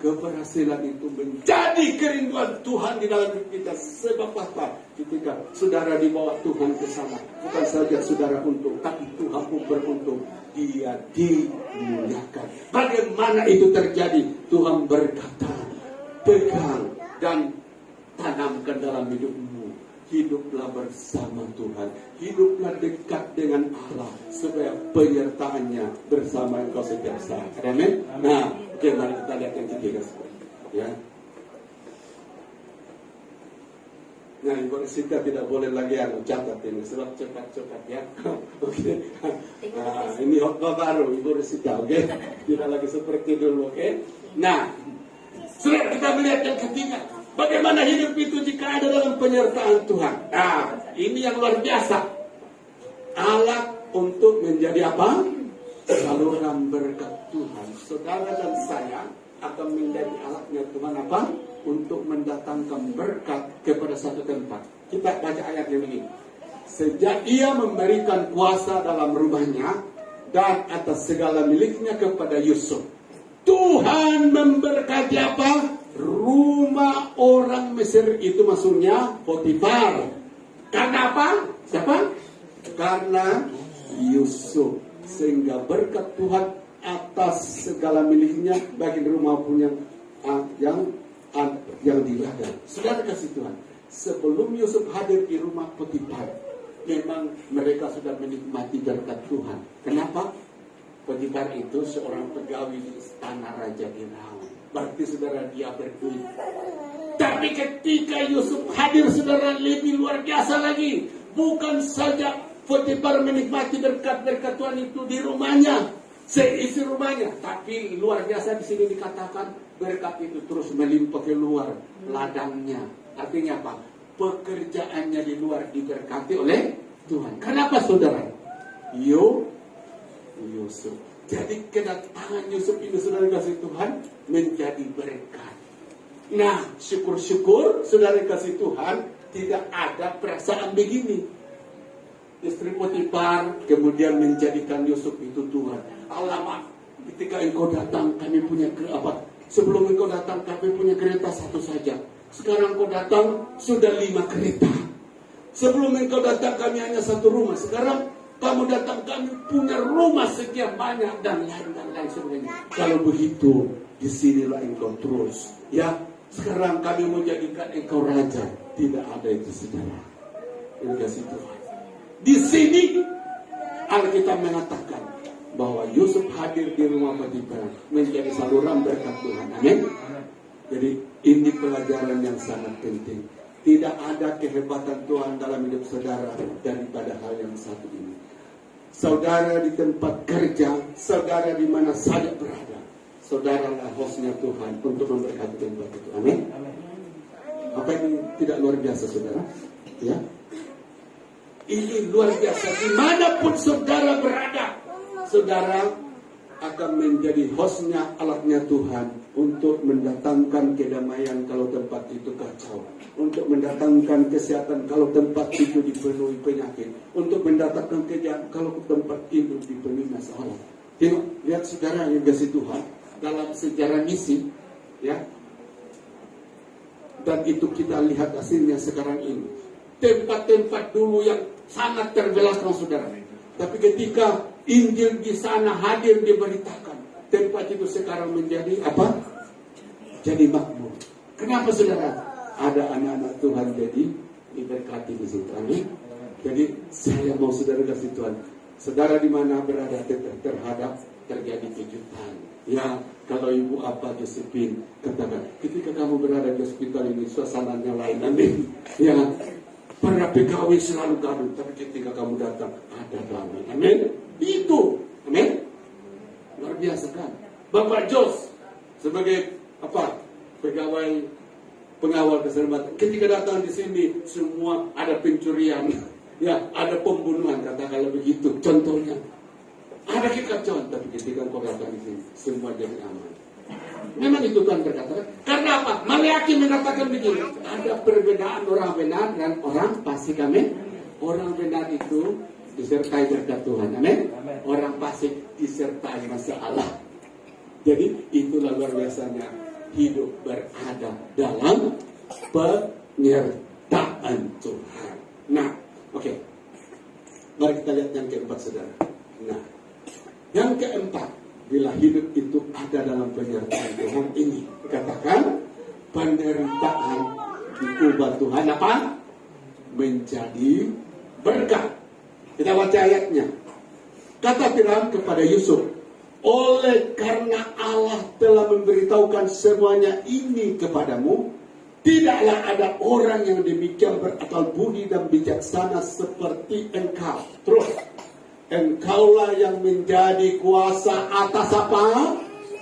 keberhasilan itu menjadi kerinduan Tuhan di dalam hidup kita. Sebab apa? Ketika saudara dibawa Tuhan ke sana, bukan saja saudara untung, tapi Tuhan pun beruntung. Dia dimuliakan. Bagaimana itu terjadi? Tuhan berkata, pegang dan tanamkan dalam hidupmu. Hiduplah bersama Tuhan, hiduplah dekat dengan Allah, supaya penyertaannya bersama engkau setiap saat. Amin. Nah, oke, mari kita lihat yang ketiga, ya. Nah, Ibu Sita tidak boleh lagi catat ini, sebab cepat-cepat ya. Oke. Nah, ini khotbah baru Ibu Sita, oke? Tidak lagi seperti dulu, oke? Nah, sudah kita melihat yang ketiga. Bagaimana hidup itu jika ada dalam penyertaan Tuhan? Nah, ini yang luar biasa. Alat untuk menjadi apa? Saluran berkat Tuhan. Saudara dan saya akan menjadi alatnya Tuhan apa? Untuk mendatangkan berkat kepada satu tempat. Kita baca ayatnya begini. Sejak ia memberikan kuasa dalam rumahnya dan atas segala miliknya kepada Yusuf, Tuhan memberkati apa? Rumah orang Mesir itu, maksudnya Potifar. Karena apa? Siapa? Karena Yusuf. Sehingga berkat Tuhan atas segala miliknya, bagi rumah pun yang diladang. Saudara kasih Tuhan, sebelum Yusuf hadir di rumah Potifar, memang mereka sudah menikmati berkat Tuhan. Kenapa? Potifar itu seorang pegawai di istana Raja Firaun. Berarti saudara dia berduit. Tapi ketika Yusuf hadir, saudara, lebih luar biasa lagi. Bukan saja Potifar menikmati berkat-berkat Tuhan itu di rumahnya, seisi rumahnya, tapi luar biasa di sini dikatakan berkat itu terus melimpah keluar ladangnya. Artinya apa? Pekerjaannya di luar diberkati oleh Tuhan. Kenapa saudara? Yusuf. Jadi kedatangan Yusuf ini, saudara kasih Tuhan, menjadi berkat. Nah, syukur-syukur saudara kasih Tuhan, tidak ada perasaan begini. Istri Potifar kemudian menjadikan Yusuf itu Tuhan. Alamak, ketika engkau datang kami punya apa? Sebelum engkau datang kami punya kereta satu saja. Sekarang engkau datang sudah 5 kereta. Sebelum engkau datang kami hanya 1 rumah. Sekarang kamu datang kami punya rumah sekian banyak dan lain sebagainya. Kalau begitu, disinilah engkau terus. Ya, sekarang kami mau jadikan engkau raja. Tidak ada itu saudara. Ini kasih Tuhan. Di sini Alkitab mengatakan bahwa Yusuf hadir di rumah Potifar menjadi saluran berkat Tuhan. Amin. Jadi ini pelajaran yang sangat penting. Tidak ada kehebatan Tuhan dalam hidup saudara daripada hal yang satu ini. Saudara di tempat kerja, saudara di mana saja berada, saudaralah hostnya Tuhan untuk memberkati tempat itu. Amin. Apa ini tidak luar biasa, saudara? Ya, ini luar biasa. Dimanapun saudara berada, saudara akan menjadi hostnya, alatnya Tuhan untuk mendatangkan kedamaian kalau tempat itu kacau, untuk mendatangkan kesehatan kalau tempat itu dipenuhi penyakit, untuk mendatangkan kejahatan kalau tempat itu dipenuhi masalah. Tengok, lihat saudara yang kasih Tuhan dalam sejarah misi, ya. Dan itu kita lihat hasilnya sekarang ini. Tempat-tempat dulu yang sangat terbelakang, saudara. Tapi ketika Injil di sana hadir diberitakan, tempat itu sekarang menjadi apa? Jadi makmur. Kenapa, saudara? Ada anak-anak Tuhan jadi diberkati di situ. Amin. Jadi saya mau saudara kasih Tuhan, saudara di mana berada terhadap terjadi kejutan. Ya, kalau ibu apa Josephine katakan, ketika kamu berada di hospital ini suasananya lain. Amin. Ya, para pegawai selalu gaduh, tapi ketika kamu datang ada damai. Amin. Itu, amin. Luar biasa kan? Bapak Jos sebagai apa? Pegawai pengawal keselamatan. Ketika datang di sini semua ada pencurian, ya, ada pembunuhan, katakanlah begitu. Contohnya, ada kekacauan, tapi ketika kau datang di sini semua jadi aman. Memang itu Tuhan berkata. Karena apa? Maleakhi mengatakan begini, ada perbedaan orang benar dan orang fasik. Amin. Orang benar itu disertai berkat Tuhan. Amin. Orang fasik disertai masalah. Jadi itulah luar biasanya hidup berada dalam penyertaan Tuhan. Nah, oke. Mari kita lihat yang keempat, saudara. Nah, yang keempat, bila hidup itu ada dalam penyertaan Tuhan ini, katakan penderitaan diubah Tuhan apa? Menjadi berkat. Kita baca ayatnya. Kata Firaun kepada Yusuf, oleh karena Allah telah memberitahukan semuanya ini kepadamu, tidaklah ada orang yang demikian berakal budi dan bijaksana seperti engkau. Terus, engkaulah yang menjadi kuasa atas apa?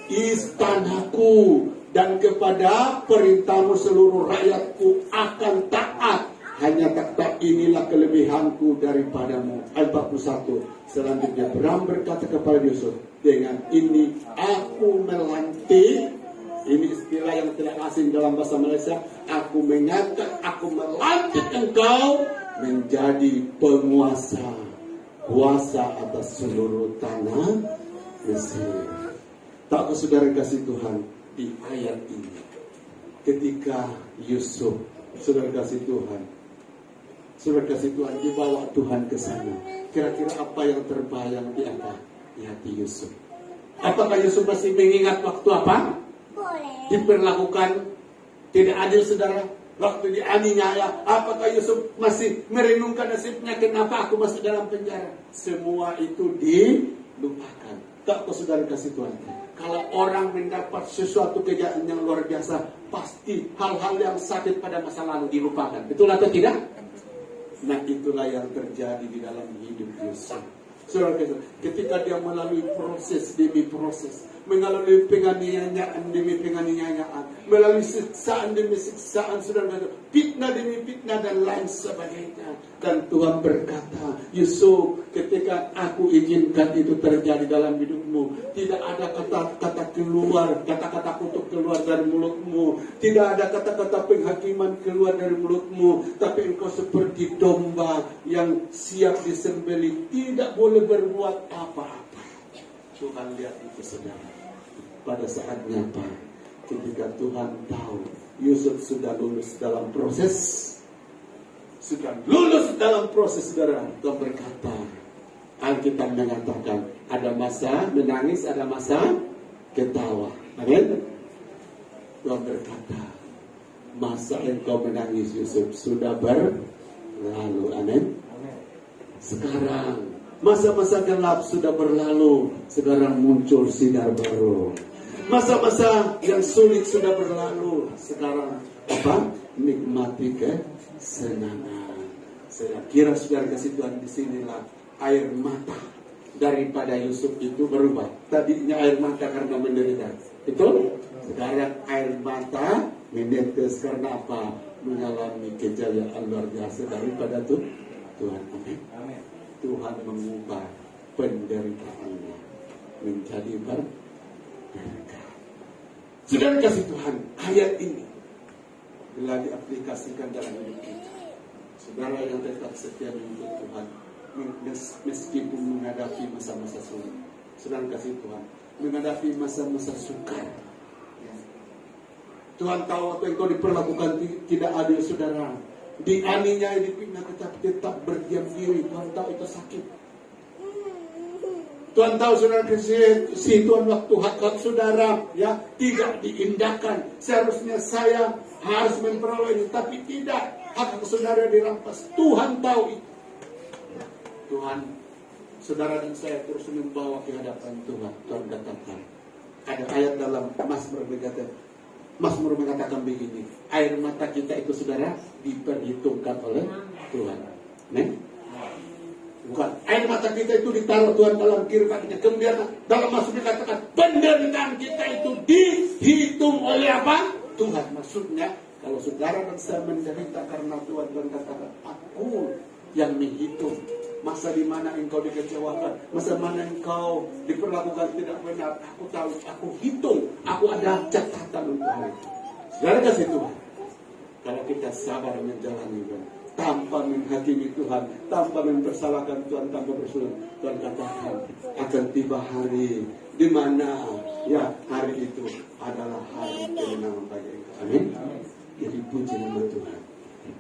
Istanaku, dan kepada perintahmu seluruh rakyatku akan taat. Hanya tak inilah kelebihanku daripadamu. Ayat 41. Selanjutnya Bram berkata kepada Yusuf, dengan ini aku melantik. Ini istilah yang tidak asing dalam bahasa Malaysia. Aku menyatakan, aku melantik engkau menjadi penguasa, kuasa atas seluruh tanah Mesir. Tak saudara kasih Tuhan di ayat ini, ketika Yusuf, saudara kasih Tuhan, dibawa Tuhan ke sana. Kira-kira apa yang terbayang di apa? Di hati Yusuf. Apakah Yusuf masih mengingat waktu apa? Diperlakukan tidak adil, saudara? Waktu dianiaya, apakah Yusuf masih merenungkan nasibnya? Kenapa aku masih dalam penjara? Semua itu dilupakan. Tak kau saudara kasih Tuhan. Kalau orang mendapat sesuatu kejadian yang luar biasa, pasti hal-hal yang sakit pada masa lalu dilupakan. Betul atau tidak? Nah, itulah yang terjadi di dalam hidup Yusuf. Saudara, ketika dia melalui proses demi proses, melalui penganiayaan demi penganiayaan, melalui siksaan demi siksaan, saudara, fitnah demi fitnah dan lain sebagainya. Dan Tuhan berkata, Yusuf, ketika aku izinkan itu terjadi dalam hidupmu, tidak ada kata-kata keluar, kata-kata kutuk keluar dari mulutmu, tidak ada kata-kata penghakiman keluar dari mulutmu, tapi engkau seperti domba yang siap disembelih, tidak boleh berbuat apa-apa. Tuhan lihat itu, saudara. Pada saatnya apa? Ketika Tuhan tahu Yusuf sudah lulus dalam proses, saudara, Tuhan berkata, Alkitab mengatakan ada masa menangis, ada masa ketawa. Amin. Tuhan berkata, masa engkau menangis Yusuf sudah berlalu. Amin. Sekarang masa-masa gelap sudah berlalu, sekarang muncul sinar baru. Masa-masa yang sulit sudah berlalu, sekarang apa? Nikmati kesenangan. Saya kira saudara kasih Tuhan, disinilah air mata daripada Yusuf itu berubah. Tadinya air mata karena menderita, betul? Sekarang air mata menetes karena apa? mengalami kejayaan luar biasa daripada Tuhan. Amin. Tuhan mengubah penderitaannya menjadi berkah. Saudara kasih Tuhan, ayat ini bila diaplikasikan dalam hidup kita, saudara yang tetap setia mengikut Tuhan, meskipun menghadapi masa-masa sulit, saudara kasih Tuhan, menghadapi masa-masa sukar. Tuhan tahu apa yang kau diperlakukan tidak adil, saudara. Dianiaya, dipindah, tetapi tetap berdiam diri. Tuhan tahu itu sakit. Tuhan tahu saudara si Tuhan waktu hak saudara ya tidak diindahkan. Seharusnya saya harus memperoleh ini, tapi tidak. Hak saudara dirampas. Tuhan tahu itu. Tuhan, saudara dan saya terus membawa ke hadapan Tuhan. Tuhan katakan, ada ayat dalam Mazmur mengatakan begini, air mata kita itu saudara diperhitungkan oleh Tuhan. Amen. Bukan, air mata kita itu ditaruh Tuhan dalam kirbatnya. Kemudian dalam Mazmur dikatakan penderitaan kita itu dihitung oleh apa? Tuhan. Maksudnya kalau saudara dan saya menderita karena Tuhan katakan, aku yang menghitung masa di mana engkau dikecewakan, masa mana engkau diperlakukan tidak benar. Aku tahu, aku hitung, aku ada catatan untuk hal itu. Saudara kasih Tuhan, kalau kita sabar menjalani Tuhan, tanpa menghakimi Tuhan, tanpa mempersalahkan Tuhan, tanpa bersulit, Tuhan katakan akan tiba hari di mana ya hari itu adalah hari kemenangan bagi engkau. Amin. Jadi puji nama Tuhan.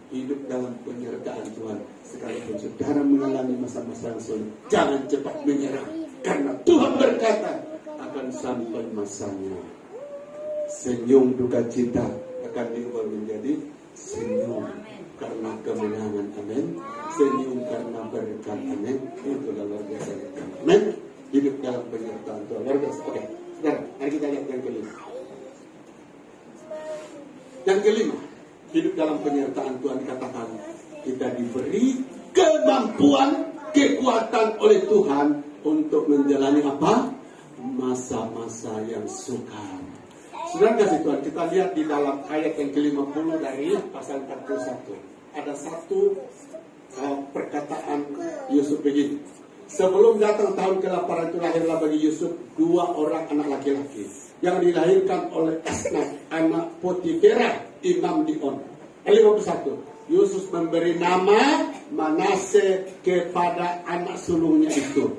Hidup dalam penyertaan Tuhan. Sekalipun saudara mengalami masa-masa yang sulit, jangan cepat menyerah, karena Tuhan berkata akan sampai masanya senyum duka cita akan diubah menjadi senyum karena kemenangan. Amin. Senyum karena berkat. Amin. Itulah luar biasa. Amin. Hidup dalam penyertaan Tuhan luar biasa. Oke, saudara, mari kita lihat yang kelima. Yang kelima, hidup dalam penyertaan Tuhan dikatakan kita diberi kemampuan, kekuatan oleh Tuhan untuk menjalani apa? Masa-masa yang sukar. Saudara kasih Tuhan, kita lihat di dalam ayat yang ke-50 dari pasal 41. Ada satu perkataan Yusuf begini. Sebelum datang tahun ke-8 itu lahirlah bagi Yusuf 2 orang anak laki-laki yang dilahirkan oleh Asnat, anak Potifera, imam Dion. 51. Yusuf memberi nama Manase kepada anak sulungnya itu,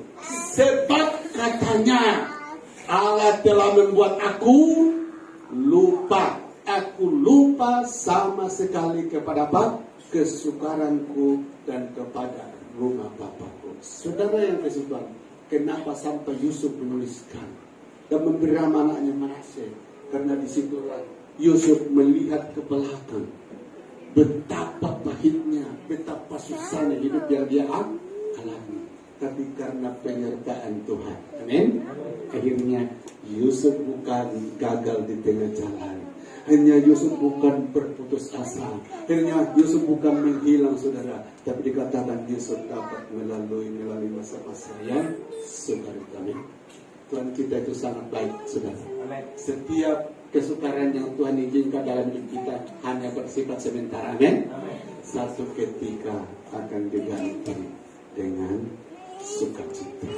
sebab katanya Allah telah membuat aku lupa sama sekali kepada apa? Kesukaranku dan kepada rumah bapakku. Saudara yang kasih Tuhan, kenapa sampai Yusuf menuliskan dan memberi nama anaknya Manase? Karena disitulah Yusuf melihat ke belakang betapa pahitnya, betapa susahnya hidup yang dia alami. Tapi karena penyertaan Tuhan, amin. Akhirnya Yusuf bukan gagal di tengah jalan. Hanya Yusuf bukan berputus asa. Akhirnya Yusuf bukan menghilang, saudara. Tapi dikatakan Yusuf dapat melalui masa-masa yang sukar. Amin. Tuhan kita itu sangat baik, saudara. Setiap kesukaran yang Tuhan izinkan dalam hidup kita hanya bersifat sementara. Amin. Satu ketika akan diganti dengan sukacita.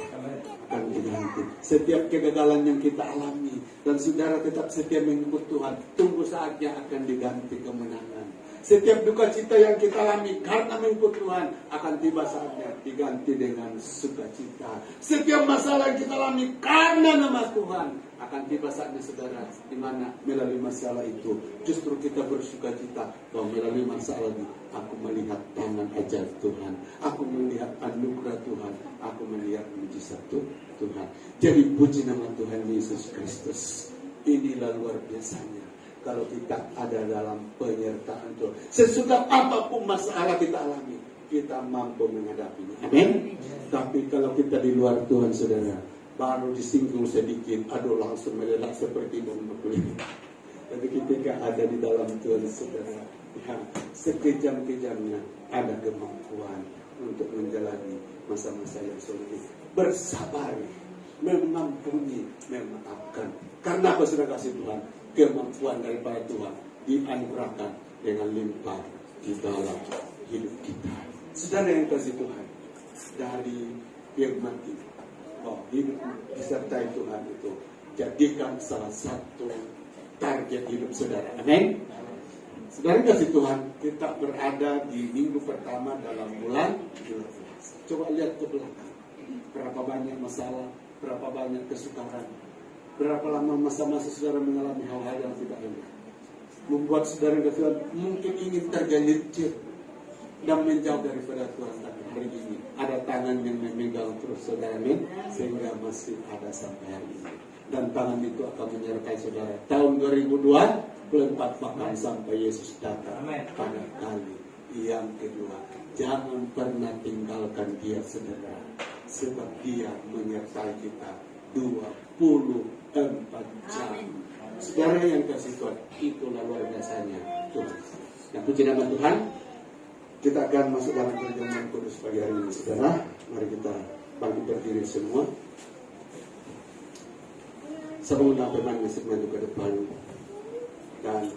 Akan diganti. Setiap kegagalan yang kita alami dan saudara tetap setia mengikut Tuhan, tunggu saatnya akan diganti kemenangan. Setiap duka cita yang kita alami karena mengikut Tuhan akan tiba saatnya diganti dengan sukacita. Setiap masalah yang kita alami karena nama Tuhan akan tiba saatnya, saudara, di mana melalui masalah itu justru kita bersukacita bahwa melalui masalah itu aku melihat tangan ajaib Tuhan, aku melihat anugerah Tuhan, aku melihat mujizat Tuhan. Jadi puji nama Tuhan Yesus Kristus. Inilah luar biasanya kalau kita ada dalam penyertaan Tuhan. Sesuka apapun masalah kita alami, kita mampu menghadapinya. Amin. Tapi kalau kita di luar Tuhan, saudara, baru disinggung sedikit, aduh langsung meledak seperti bom berkulit. Tapi ketika ada di dalam Tuhan, saudara, ya, sekejam-kejamnya ada kemampuan untuk menjalani masa-masa yang sulit. Bersabar, mengampuni, memaafkan. Karena apa, saudara kasih Tuhan? Kemampuan daripada Tuhan dianugerahkan dengan limpah di dalam hidup kita. Saudara yang kasih Tuhan, dari firman ini, bahwa hidup disertai Tuhan itu jadikan salah satu target hidup saudara. Amin. Saudara kasih Tuhan, kita berada di minggu pertama dalam bulan 12. Coba lihat ke belakang. Berapa banyak masalah, berapa banyak kesukaran, berapa lama masa-masa saudara mengalami hal-hal yang tidak enak, membuat saudara kasih Tuhan mungkin ingin tergelincir dan menjauh daripada Tuhan. Tapi hari ini ada tangan yang memegang terus saudara, sehingga masih ada sampai hari ini. Dan tangan itu akan menyertai saudara tahun 2024 bahkan sampai Yesus datang pada kali yang kedua. Jangan pernah tinggalkan dia saudara, sebab dia menyertai kita 24 jam. Saudara yang kasih Tuhan, itulah luar biasanya Tuhan. Nah, puji nama Tuhan. Kita akan masuk dalam perjamuan kudus pagi hari ini saudara. Mari kita bangkit berdiri semua. Saya mengundang firman maju ke depan. Dan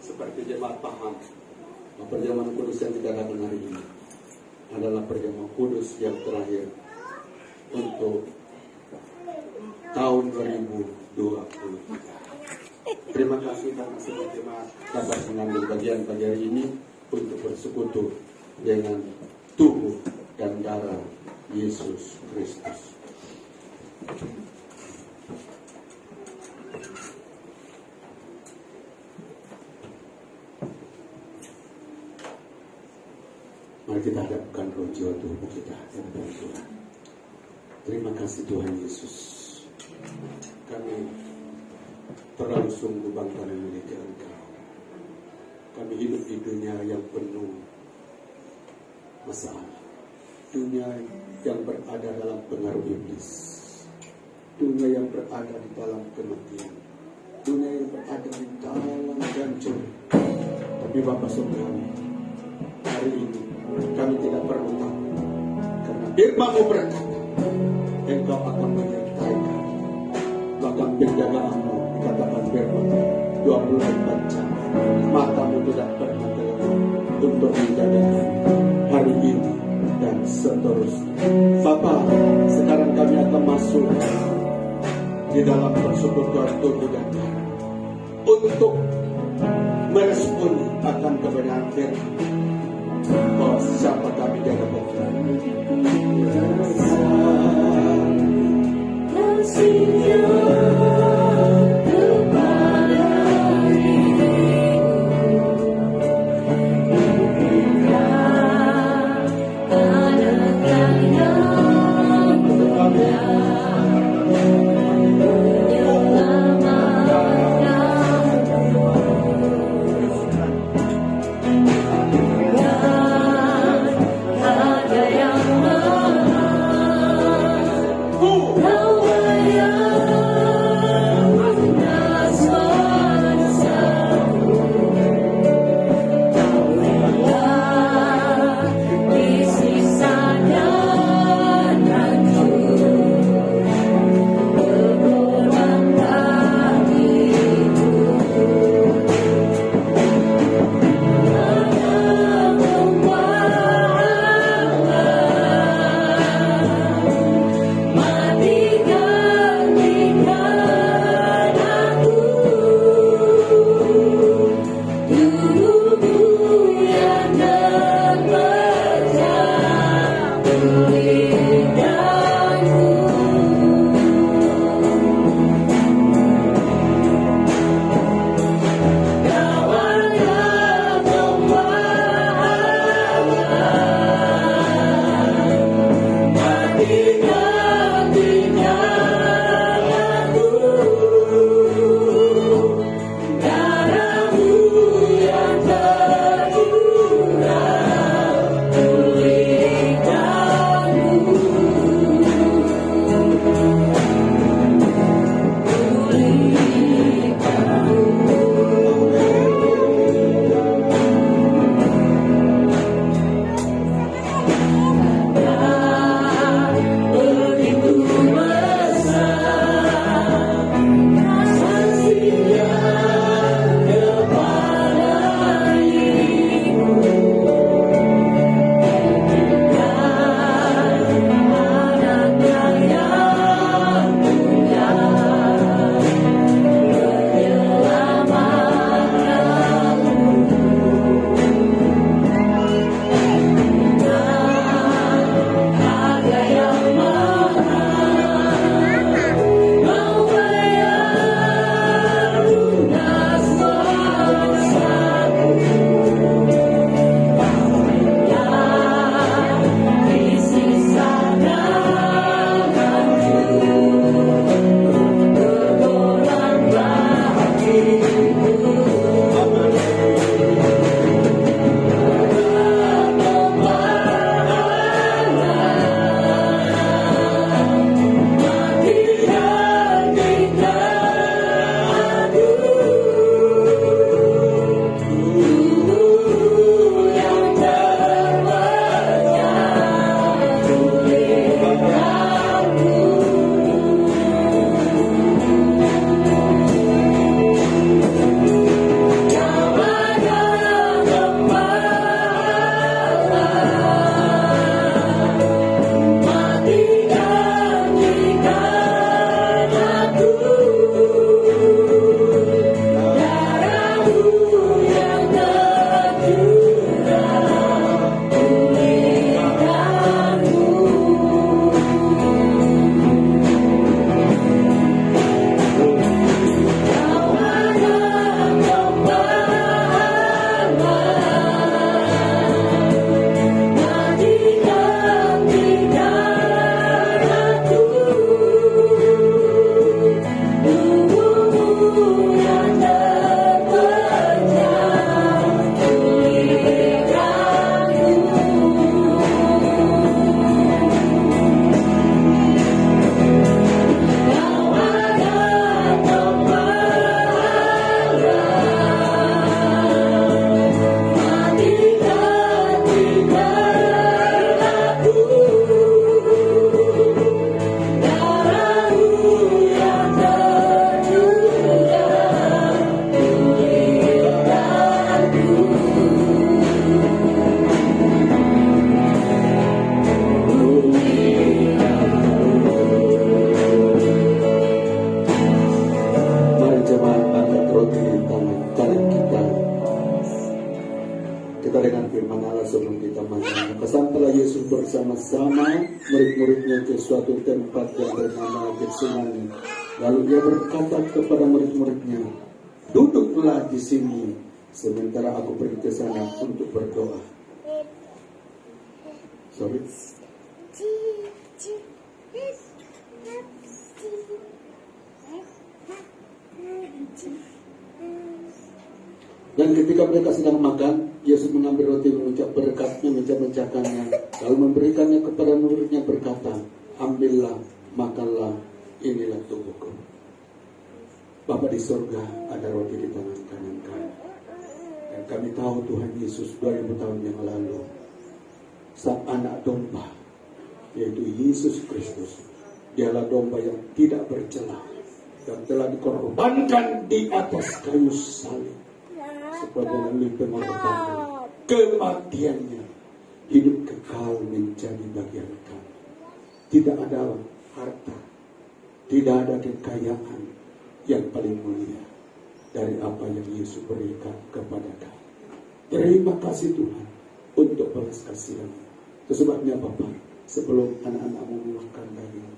seperti jemaat paham, perjamuan kudus yang kita lakukan hari ini adalah perjamuan kudus yang terakhir untuk tahun 2023. Terima kasih karena semua jemaat dapat mengambil bagian pagi hari ini untuk bersekutu dengan tubuh dan darah Yesus Kristus. Mari kita hadapkan roh jiwa tubuh kita kepada Tuhan. Terima kasih Tuhan Yesus. Kami terlalu sungguh bangga memiliki Engkau. Kami hidup di dunia yang penuh masalah, dunia yang berada dalam pengaruh iblis, dunia yang berada di dalam kematian, dunia yang berada di dalam hancur. Tapi Bapa Surgawi, hari ini kami tidak perlu takut, karena firman-Mu berkata, Engkau akan menyertai kami. Bahkan penjagaanmu dikatakan firman 24 jam. Matamu tidak pernah terlelap untuk menjaga kami hari ini dan seterusnya. Bapa, sekarang kami akan masuk di dalam persekutuan tubuh dan darah untuk meresponi akan kebenaran firman. Bahwa siapa kami di hadapan Tuhan. Kasihnya kepada Amen. firman Allah sebelum kita makan. Kesampailah Yesus bersama-sama murid-muridnya ke suatu tempat yang bernama Getsemani. Lalu dia berkata kepada murid-muridnya, duduklah di sini sementara aku pergi ke sana untuk berdoa. Sorry. Dan ketika mereka sedang makan, Yesus mengambil roti, mengucap berkatnya, memecah-mecahkannya, lalu memberikannya kepada muridnya berkata, ambillah, makanlah, inilah tubuhku. Bapa di surga, ada roti di tangan kanan kami. Dan kami tahu Tuhan Yesus 2000 tahun yang lalu, sang anak domba, yaitu Yesus Kristus, dialah domba yang tidak bercela, yang telah dikorbankan di atas kayu salib. Sebab melalui pengorbanan, kematiannya, hidup kekal menjadi bagian kami. Tidak ada harta, tidak ada kekayaan yang paling mulia dari apa yang Yesus berikan kepada kami. Terima kasih Tuhan untuk belas kasihan-Mu. Itu sebabnya Bapa, sebelum anak-anak-Mu makan daging,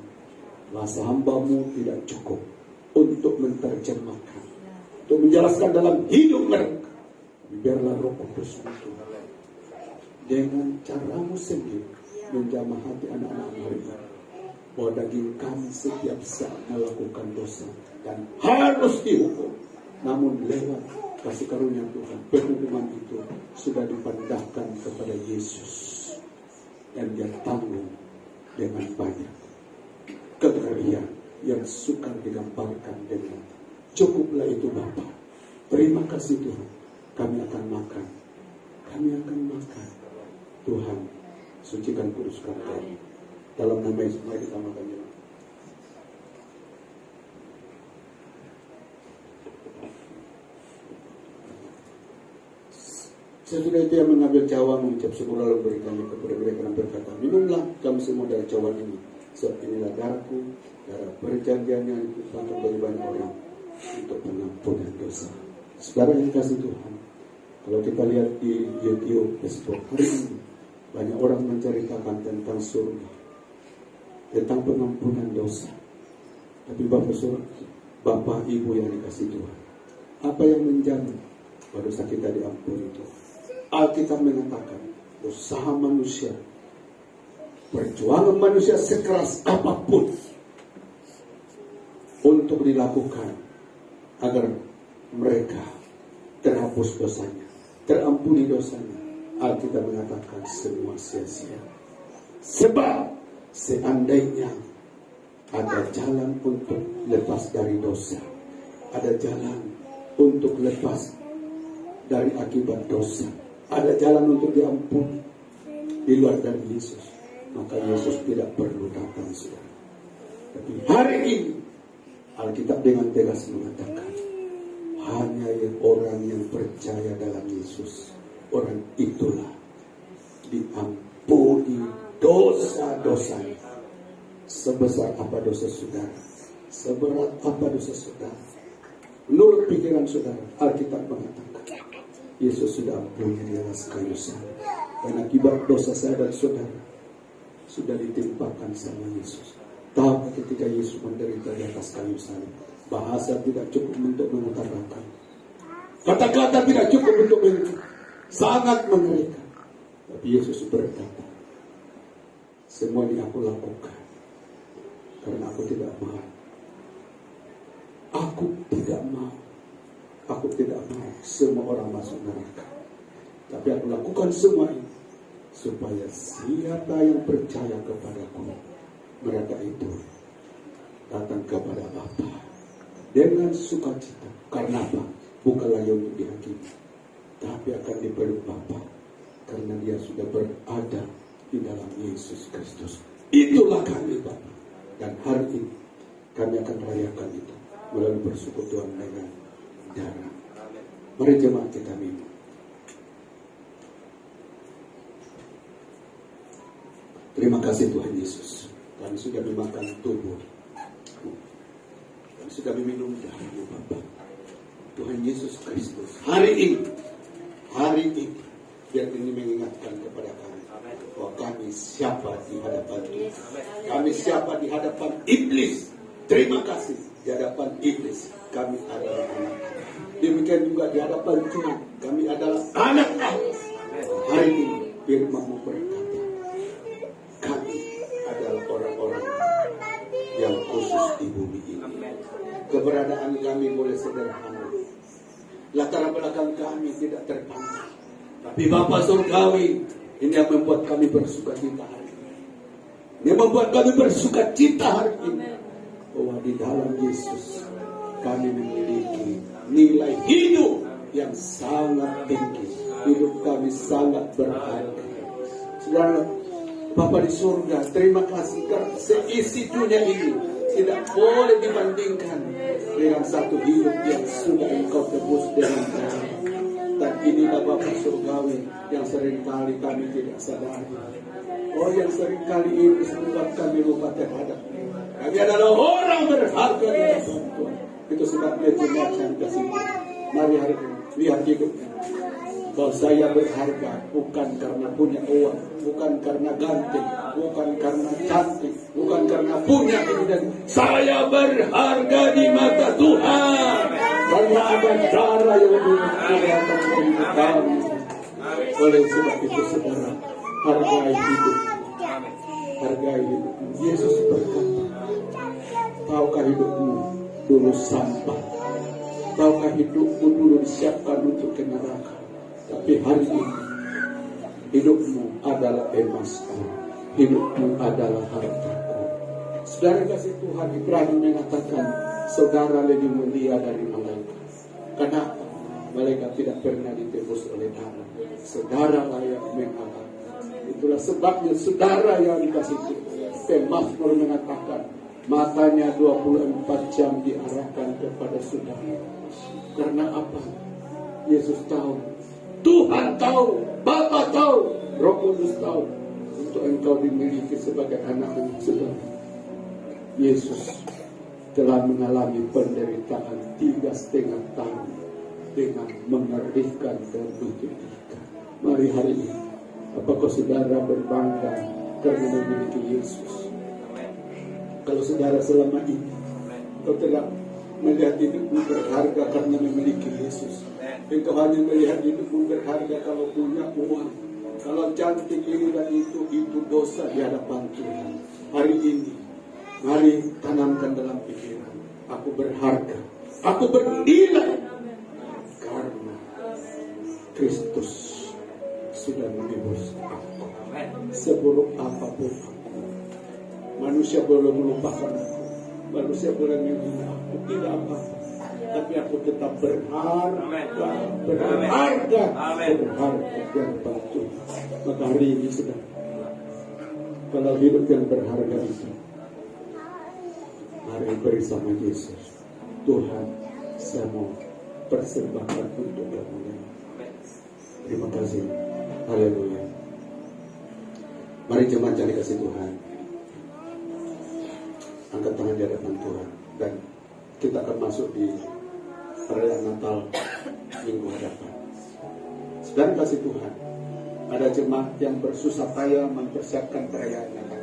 bahasa hamba-Mu tidak cukup untuk menerjemahkan, untuk menjelaskan dalam hidup mereka. Biarlah Roh Kudus itu dengan cara-Mu sendiri menjamah hati anak-anak mereka, bahwa daging kami setiap saat melakukan dosa dan harus dihukum. Namun lewat kasih karunia Tuhan, penghukuman itu sudah dipindahkan kepada Yesus, dan Dia tanggung dengan banyak kekerian yang sukar digambarkan dengan cukuplah itu Bapa. Terima kasih Tuhan. Kami akan makan. Tuhan, sucikan kuduskan kami. Dalam nama Yesus mari kita makan. Sesudah itu yang mengambil cawan, mengucap syukur lalu berikannya kepada mereka dan berkata, minumlah kamu semua dari cawan ini, sebab inilah darahku, darah perjanjian yang ditumpahkan bagi banyak orang untuk pengampunan dosa. Saudara yang kasih Tuhan, kalau kita lihat di YouTube, Facebook hari ini, banyak orang menceritakan tentang surga, tentang pengampunan dosa. Tapi Bapak Ibu yang dikasih Tuhan, apa yang menjamin bahwa dosa kita diampuni itu? Alkitab mengatakan, usaha manusia, perjuangan manusia sekeras apapun untuk dilakukan agar mereka terhapus dosanya, terampuni dosanya, Alkitab mengatakan semua sia-sia. Sebab seandainya ada jalan untuk lepas dari dosa, ada jalan untuk lepas dari akibat dosa, ada jalan untuk diampuni di luar dari Yesus, maka Yesus tidak perlu datang, saudara. Tapi hari ini Alkitab dengan tegas mengatakan, hanya yang orang yang percaya dalam Yesus, orang itulah diampuni dosa-dosanya. Sebesar apa dosa saudara, seberat apa dosa saudara, menurut pikiran saudara, Alkitab mengatakan Yesus sudah ampuni di atas kayu salib. Dan akibat dosa saya dan saudara sudah ditimpakan sama Yesus. Tapi ketika Yesus menderita di atas kayu salib, bahasa tidak cukup untuk mengutarakan, kata-kata tidak cukup untuk sangat mengerikan. Tapi Yesus berkata, semua ini aku lakukan karena aku tidak mau. Aku tidak mau semua orang masuk neraka. Tapi aku lakukan semua ini supaya siapa yang percaya kepadaku, mereka itu datang kepada Bapa dengan sukacita. Karena apa? Bukanlah yang untuk dihakimi, tapi akan dipeluk Bapa, karena dia sudah berada di dalam Yesus Kristus. Itulah kami Bapa. Dan hari ini kami akan rayakan itu melalui persekutuan dengan darah. Mari jemaat kita minum. Terima kasih Tuhan Yesus. Kami sudah memakan tubuh, kami sudah meminum darah-Mu Bapa. Tuhan Yesus Kristus, hari ini Biar ini mengingatkan kepada kami bahwa kami siapa di hadapan Tuhan. Kami siapa di hadapan iblis. Terima kasih di hadapan iblis. Kami adalah anak. Demikian juga di hadapan Tuhan. Kami adalah anak Allah. Hari ini firman-Mu berkata, kami adalah orang-orang yang khusus di bumi ini. Keberadaan kami boleh sederhana. Latar belakang kami tidak terpandang. Tapi Bapa Surgawi, ini yang membuat kami bersuka cita hari ini. Ini yang membuat kami bersuka cita hari ini. Bahwa di dalam Yesus kami memiliki nilai hidup yang sangat tinggi. Hidup kami sangat berharga. Saudara, Bapa di surga, terima kasih karena seisi dunia ini tidak boleh dibandingkan dengan satu hidup yang sudah Engkau tebus dengan darah. Dan inilah Bapa Surgawi yang seringkali kami tidak sadari. Oh, yang seringkali ini sebab kami lupa terhadap. Kami adalah orang berharga di hadapan Tuhan. Itu sebabnya jemaat yang kasih. Mari hari ini lihat hidupnya. Bahwa saya berharga bukan karena punya uang, bukan karena ganteng, bukan karena cantik, bukan karena punya ini dan saya berharga di mata Tuhan karena ada darah yang mengeluarkan dari kami. Oleh sebab itu saudara, hargai hidup, hargai hidup. Yesus berkata, tahukah hidupmu dulu sampah, tahukah hidupmu dulu disiapkan untuk ke neraka. Tapi hari ini hidupmu adalah emasku, hidupmu adalah hartaku. Saudara kasih Tuhan, Ibrahim mengatakan saudara lebih mulia dari malaikat. Kenapa? Malaikat tidak pernah ditebus oleh darah. Saudara layak mengalah. Itulah sebabnya saudara yang dikasih Tuhan. Pemazmur mengatakan matanya 24 jam diarahkan kepada saudara. Karena apa? Yesus tahu, Tuhan tahu, Bapa tahu, Roh Kudus tahu untuk engkau dimiliki sebagai anak dan saudara. Yesus telah mengalami penderitaan 3,5 tahun dengan mengerikan dan menyedihkan. Mari hari ini, apakah saudara berbangga karena memiliki Yesus? Kalau saudara selama ini kau tidak melihat hidupmu berharga karena memiliki Yesus, engkau hanya melihat hidupmu berharga kalau punya uang, kalau cantik ini dan itu dosa di hadapan Tuhan. Hari ini, mari tanamkan dalam pikiran, aku berharga, aku bernilai karena Kristus sudah menebus aku. Seburuk apapun aku, manusia boleh melupakan aku, manusia boleh menghina aku, tidak apa-apa. Tapi aku tetap berharga yang batu. Maka hari ini sudah, kalau hidup yang berharga itu, mari bersama Yesus. Tuhan, saya mau persembahkan untuk yang mulia. Terima kasih. Haleluya. Mari jemaat yang dikasih Tuhan, angkat tangan di hadapan Tuhan dan kita akan masuk di perayaan Natal minggu hadapan. Sedang kasih Tuhan, ada jemaat yang bersusah payah mempersiapkan perayaan Natal.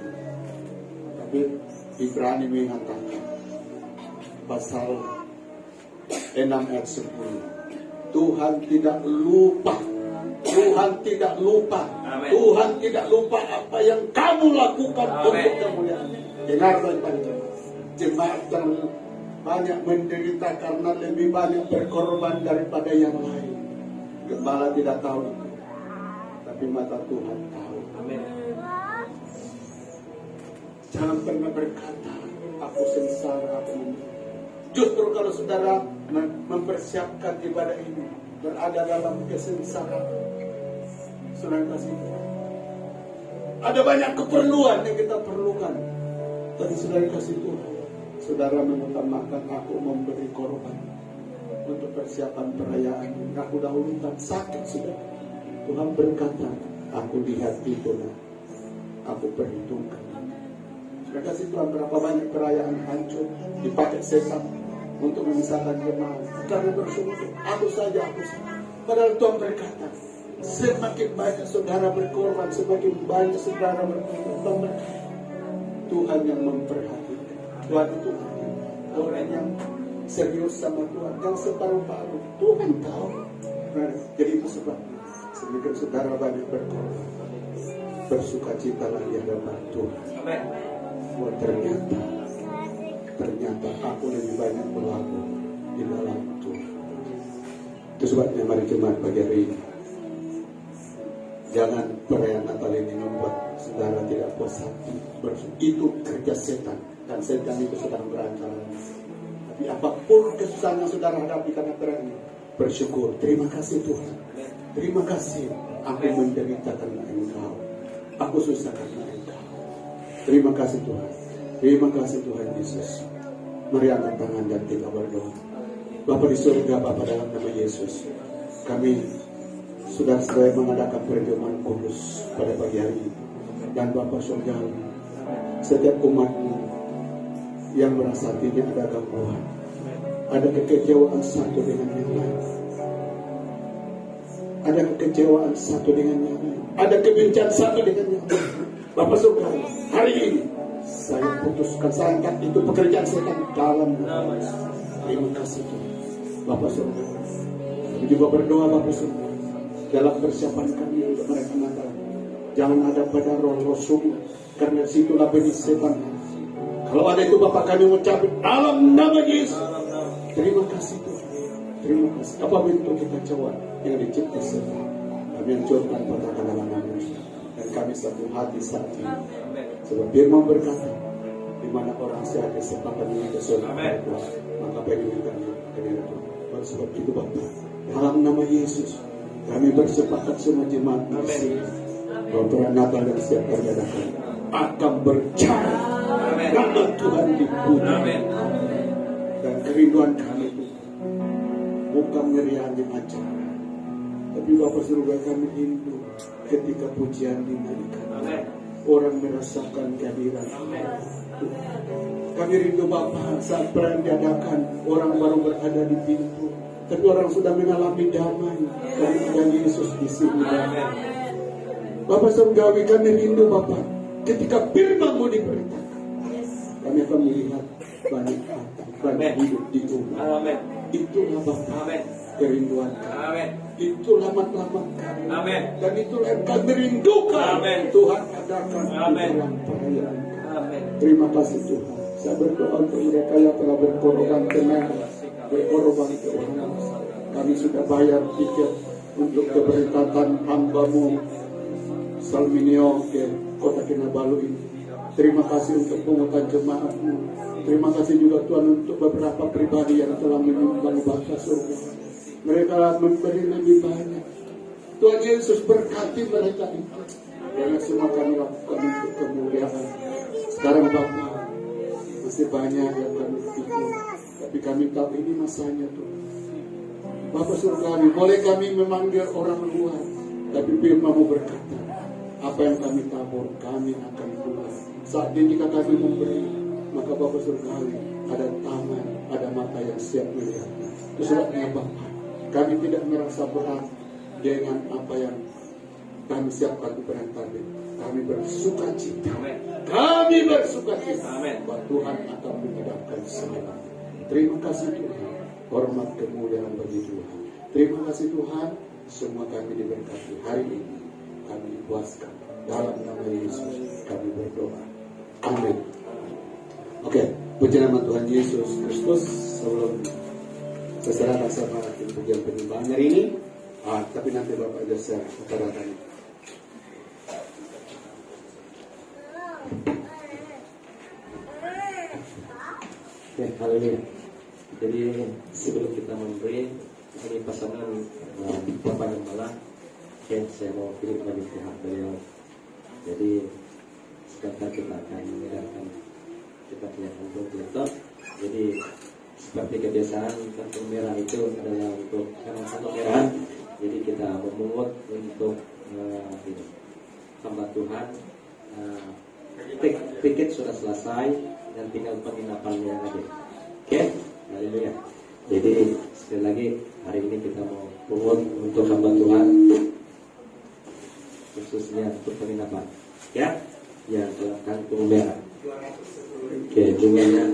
Tapi Ibrani mengatakan pasal 6 ayat 10, Tuhan tidak lupa. Tuhan tidak lupa. Amen. Tuhan tidak lupa apa yang kamu lakukan. Amen. Untuk kemuliaan. Dengar baik-baik jemaat yang banyak menderita karena lebih banyak berkorban daripada yang lain. Gembala tidak tahu itu, tapi mata Tuhan tahu. Amin. Jangan pernah berkata aku sengsara, aku menderita. Justru kalau saudara mempersiapkan ibadah ini, berada dalam kesengsaraan, saudara kasih, ada banyak keperluan yang kita perlukan. Tapi saudara kasih Tuhan, saudara mengutamakan aku memberi korban untuk persiapan perayaan. Aku dahulu tak sakit sudah. Tuhan berkata, aku lihat itu, aku perhitungkan. Saudara kasih Tuhan, berapa banyak perayaan hancur dipakai setan untuk memisahkan jemaat karena bersungguh aku saja. Padahal Tuhan berkata, Semakin banyak saudara berkorban, semakin banyak saudara berkorban, Tuhan yang memperhatikan. Tuhan itu orang yang serius sama Tuhan, yang separuh-paruh. Tuhan tahu. Nah, jadi itu sebabnya semakin saudara banyak berkorban, bersukacitalah di hadapan Tuhan. Wah, ternyata aku lebih banyak berlaku di dalam Tuhan. Itu sebabnya mari jemaat pagi hari ini, jangan perayaan Natal ini membuat saudara tidak puas hati. Itu kerja setan, dan setan itu sedang berancang. Tapi apapun kesusahan yang saudara hadapi karena perayaan ini, bersyukur. Terima kasih Tuhan. Terima kasih aku menderita karena Engkau. Aku susah karena Engkau. Terima kasih Tuhan. Terima kasih Tuhan Yesus. Mari angkat tangan dan kita berdoa. Bapa di surga, Bapa dalam nama Yesus, kami sudah selesai mengadakan perjamuan kudus pada pagi hari ini. Dan Bapa surgawi, setiap umat-Mu yang merasa hatinya ada gangguan, ada kekecewaan satu dengan yang lain, ada kekecewaan satu dengan yang lain, ada kebencian satu dengan yang lain. Bapa surgawi, hari ini saya putuskan, saya angkat itu pekerjaan setan dalam nama Yesus. Terima kasih Tuhan. Bapak surga, kami juga berdoa Bapak surga, dalam persiapan kami untuk mereka Natal, jangan ada pada roh-roh sungguh, karena situlah benih setan. Kalau ada itu Bapak kami mengucapkan dalam nama Yesus. Terima kasih Tuhan. Terima kasih. Apa bentuk kekacauan yang dicipta setan, kami hancurkan patahkan dalam nama Yesus. Dan kami satu hati saat ini. Sebab firman berkata, di mana orang sehat sepakat dengan kesulitan Tuhan, maka berikan kepada Tuhan. Oleh sebab itu Bapak, dalam nama Yesus, kami bersepakat semua jemaat di sini, bahwa perayaan Natal yang siap kami adakan akan berjalan. Nama Tuhan dipuji. Dan kerinduan kami itu bukan meriahnya acara, tapi Bapak surga kami rindu ketika pujian dinaikkan. Orang merasakan kehadiran kami rindu Bapak saat perayaan diadakan, orang baru berada di pintu, tapi orang sudah mengalami damai karena ada Yesus di sini. Bapak surgawi, kami rindu Bapak ketika firman-Mu diberitakan, kami akan melihat banyak hati, banyak hidup di rumah. Itulah Bapak kerinduan kami. Itulah matlamat kami. Dan itulah yang kami rindukan. Tuhan adakan di dalam perayaan. Terima kasih Tuhan. Saya berdoa untuk mereka yang telah berkorban tenaga, berkorban keuangan. Kami sudah bayar tiket untuk keberangkatan hamba-Mu Salminio ke Kota Kinabalu ini. Terima kasih untuk pungutan jemaat-Mu. Terima kasih juga Tuhan untuk beberapa pribadi yang telah menyumbang bangsa surga. Mereka memberi lebih banyak. Tuhan Yesus berkati mereka itu. Karena semua kami lakukan untuk kemuliaan. Sekarang Bapak, masih banyak yang kami pikir, tapi kami tahu ini masanya Tuhan. Bapak surgawi, boleh kami memanggil orang luar, tapi firman-Mu berkata, apa yang kami tabur, kami akan keluar. Saat ini jika kami memberi, maka Bapak surgawi, ada tangan, ada mata yang siap melihatnya. Itu sebabnya Bapak, kami tidak merasa berat dengan apa yang kami siapkan di perayaan tadi. Kami bersuka cita. Kami bersuka cita bahwa Tuhan akan mengadakan segalanya. Terima kasih Tuhan. Hormat kemuliaan bagi Tuhan. Terima kasih Tuhan. Semua kami diberkati hari ini. Kami puaskan. Dalam nama Yesus kami berdoa. Amin. Oke, puji nama Tuhan Yesus Kristus. Sebelum seserahkan sama pujian penyembahan hari ini, tapi nanti Bapak Jasa utarakan. Oke, haleluya. Jadi sebelum kita memberi ini pasangan Bapak dan Mala, saya mau kirim bagi pihak beliau. Jadi sekarang kita akan menyerahkan kita punya kantong laptop. Jadi seperti kebiasaan kantong merah itu adalah untuk kantong merah. Jadi kita memungut untuk ini hamba Tuhan. Tiket sudah selesai dan tinggal penginapannya aja. Oke, haleluya. Jadi sekali lagi hari ini kita mau pungut untuk hamba Tuhan khususnya untuk penginapan. Ya, yang telah kantung merah. Oke, jumlahnya.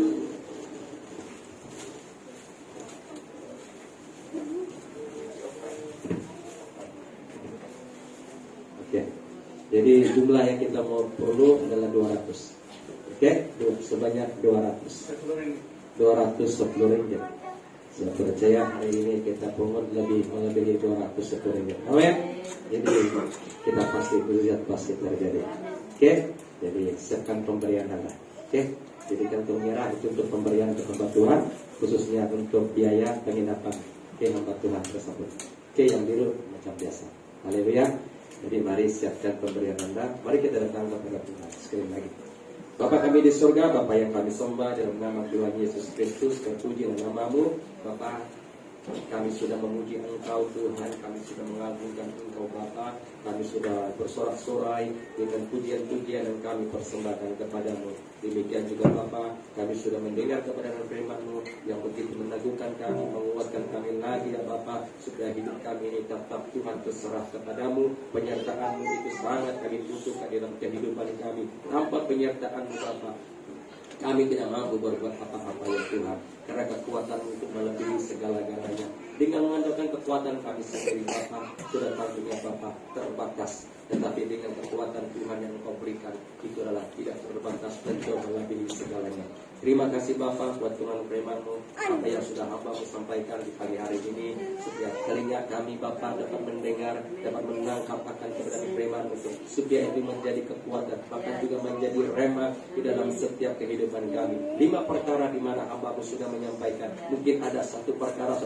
Oke, jadi jumlah yang kita mau perlu adalah 200. Oke, sebanyak 210 ringgit. Saya percaya hari ini kita pungut melebihi 210 ringgit. Amin. Jadi kita pasti terjadi. Oke, jadi siapkan pemberian Anda. Oke, jadi kantung merah itu untuk pemberian untuk hamba Tuhan, khususnya untuk biaya penginapan hamba Tuhan tersebut. Oke, yang biru macam biasa. Haleluya. Jadi mari siapkan pemberian Anda. Mari kita datang kepada Tuhan sekali lagi. Bapa kami di surga, Bapa yang kami sembah dalam nama Tuhan Yesus Kristus, terpuji nama-Mu. Bapa, kami sudah memuji Engkau Tuhan, kami sudah mengagungkan Engkau Bapa, kami sudah bersorak-sorai dengan pujian-pujian yang kami persembahkan kepadamu. Demikian juga Bapa, kami sudah mendengar kebenaran firman-Mu yang begitu meneguhkan kami, menguatkan kami lagi ya Bapa, supaya hidup kami ini tetap Tuhan terserah kepadamu. Penyertaan-Mu itu sangat kami butuhkan dalam kehidupan kami. Tanpa penyertaan-Mu Bapa, kami tidak mampu berbuat apa-apa ya Tuhan, karena kekuatan-Mu itu melebihi segala-galanya. Dengan mengandalkan kekuatan kami sendiri Bapa, sudah tentunya Bapa terbatas. Tetapi dengan kekuatan Tuhan yang Engkau berikan, itu adalah tidak terbatas dan jauh melebihi segalanya. Terima kasih Bapa buat Tuhan firman-Mu, apa yang sudah hamba-Mu sampaikan di pagi hari ini. Setiap kalinya kami Bapa dapat mendengar, dapat menangkap akan kebenaran firman-Mu, supaya itu menjadi kekuatan, bahkan juga menjadi rema di dalam setiap kehidupan kami. 5 perkara di mana hamba-Mu sudah menyampaikan. Mungkin ada satu perkara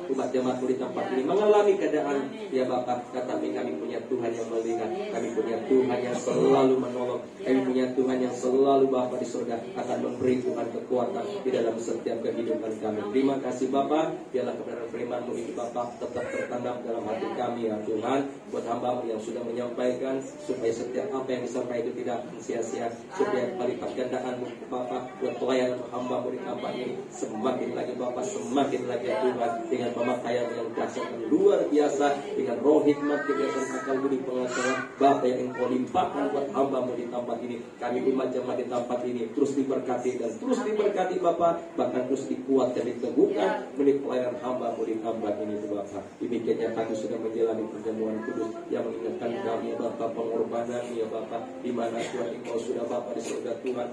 umat jemaat-Mu di tempat ini mengalami keadaan ya Bapa, tetapi kami punya Tuhan yang melihat, kami punya Tuhan yang selalu menolong, kami punya Tuhan yang selalu Bapa di surga akan memberi Tuhan kekuatan di dalam setiap kehidupan kami. Terima kasih Bapa, biarlah kebenaran firman-Mu ini Bapa tetap tertanam dalam hati kami ya Tuhan. Buat hamba-Mu yang sudah menyampaikan, supaya setiap apa yang disampaikan itu tidak sia-sia, supaya lipat gandaan-Mu Bapa buat pelayanan hamba-Mu di tempat ini semakin lagi Bapa, semakin lagi ya Tuhan, dengan pemakaian yang dahsyat dan luar biasa, dengan roh hikmat, kebiasaan akal budi pengetahuan Bapa yang Engkau limpahkan buat hamba-Mu di tempat ini. Kami umat jemaat di tempat ini terus diberkati dan terus diberkati Bapa, bahkan terus dikuatkan, diteguhkan menit pelayanan hamba-Mu di tempat ini Bapa. Demikiannya kami sudah menjalani perjamuan kudus yang mengingatkan kami Bapa pengorbanan ya Bapa, di mana Tuhan Engkau sudah Bapa di surga Tuhan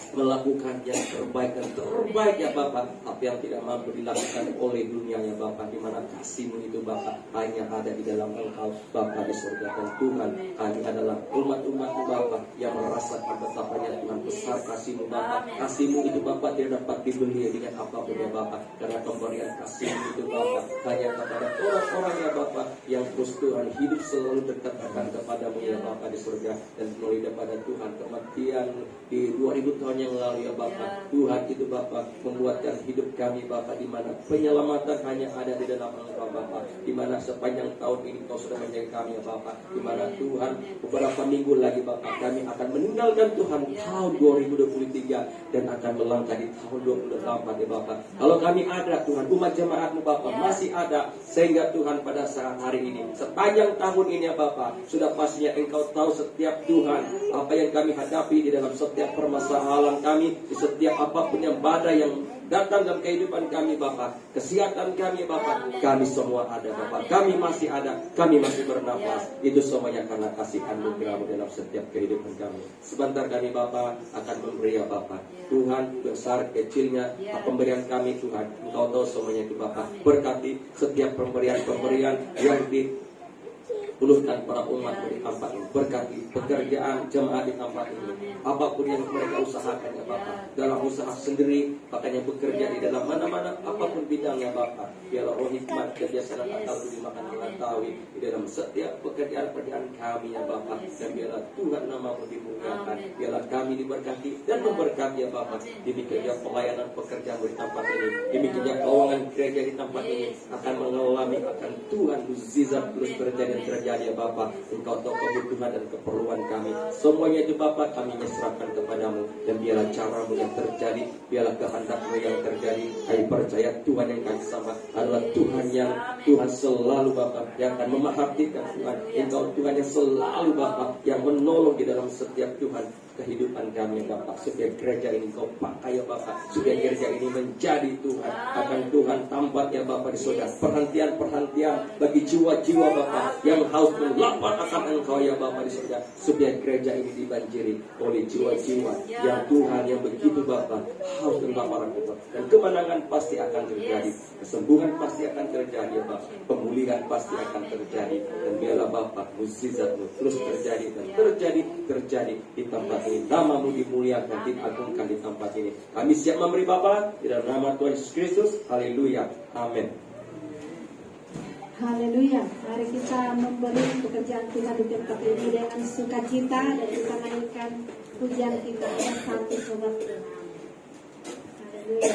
melakukan yang terbaik dan terbaik ya Bapa, apa yang tidak mampu dilakukan oleh dunia ya Bapa, di mana kasih-Mu itu Bapa hanya ada di dalam Engkau Bapa di surga. Dan Tuhan, kami adalah umat-umat-Mu Bapa yang merasakan betapanya Tuhan besar kasih-Mu Bapa. Kasih-Mu itu Bapa tidak dapat dibeli dengan apapun ya Bapa, karena pemberian kasih-Mu itu Bapa hanya kepada orang-orang ya Bapa yang terus Tuhan hidup selalu dekat akan kepadamu ya Bapa di surga. Dan melalui daripada Tuhan kematian di 2000 tahun yang lalu ya Bapa, Tuhan itu Bapa membuatkan hidup kami Bapa, di mana penyelamatan hanya ada di dalam Engkau Bapa, di mana sepanjang tahun ini Kau sudah menjaga kami ya Bapa, di mana Tuhan beberapa minggu lagi Bapa kami akan meninggalkan Tuhan tahun 2023 dan akan melangkah di tahun 2028 ya Bapa. Kalau kami ada Tuhan, umat jemaat-Mu Bapa masih ada, sehingga Tuhan pada saat hari ini sepanjang tahun ini ya Bapa, sudah pastinya Engkau tahu setiap Tuhan apa yang kami hadapi di dalam setiap permasalahan kami, di setiap apapun yang badai yang datang dalam kehidupan kami Bapa, kesehatan kami Bapa, kami semua ada Bapa, kami masih ada, kami masih bernafas. Itu semuanya karena kasih anugerah-Mu dalam setiap kehidupan kami. Sebentar kami Bapa akan memberi ya Bapa, Tuhan besar kecilnya pemberian kami Tuhan, Engkau tahu semuanya itu Bapa. Berkati setiap pemberian yang pulihkan para umat di tempat ini. Berkati pekerjaan jemaat di tempat ini, apapun yang mereka usahakan ya Bapak, dalam usaha sendiri, makanya bekerja di dalam mana-mana apapun bidangnya Bapak, biarlah roh hikmat kebiasaan akal budi makan mengetahui di dalam setiap pekerjaan kami ya Bapak. Dan biarlah Tuhan nama-Mu dimuliakan, biarlah kami diberkati dan memberkati ya Bapak. Demikiannya pelayanan pekerjaan di tempat ini, demikiannya keuangan gereja di tempat ini akan mengalami akan Tuhan mukjizat terus terjadi terjadi ya Bapak. Engkau tahu kebutuhan dan keperluan kami. Semuanya itu Bapak kami serahkan kepadamu. Dan biarlah caramu yang terjadi, biarlah kehendakmu yang terjadi. Kami percaya Tuhan yang kami sembah adalah Tuhan yang Tuhan selalu Bapak yang akan memperhatikan Tuhan. Engkau Tuhan yang selalu Bapak yang menolong di dalam setiap Tuhan kehidupan kami Bapak. Supaya gereja ini Kau pakai ya Bapak. Supaya gereja ini menjadi Tuhan. Akan Tuhan tambahnya Bapak di surga. Perhentian bagi jiwa-jiwa Bapak yang haus melapar akan Engkau ya Bapak di surga. Supaya gereja ini dibanjiri oleh jiwa-jiwa yang Tuhan yang begitu Bapak haus dan lapar akan Engkau. Dan kemenangan pasti akan terjadi. Kesembuhan pasti akan terjadi ya Bapak. Pemulihan pasti akan terjadi. Dan biarlah Bapak mukjizat-Mu terus terjadi dan terjadi di tempat ini. Nama-Mu dimuliakan, diagungkan di tempat ini. Kami siap memberi Bapak di dalam nama Tuhan Yesus Kristus. Haleluya. Amin. Haleluya. Mari kita memberi pekerjaan kita di tempat ini dengan sukacita dan kita naikkan pujian kita yang satu sobat. Haleluya.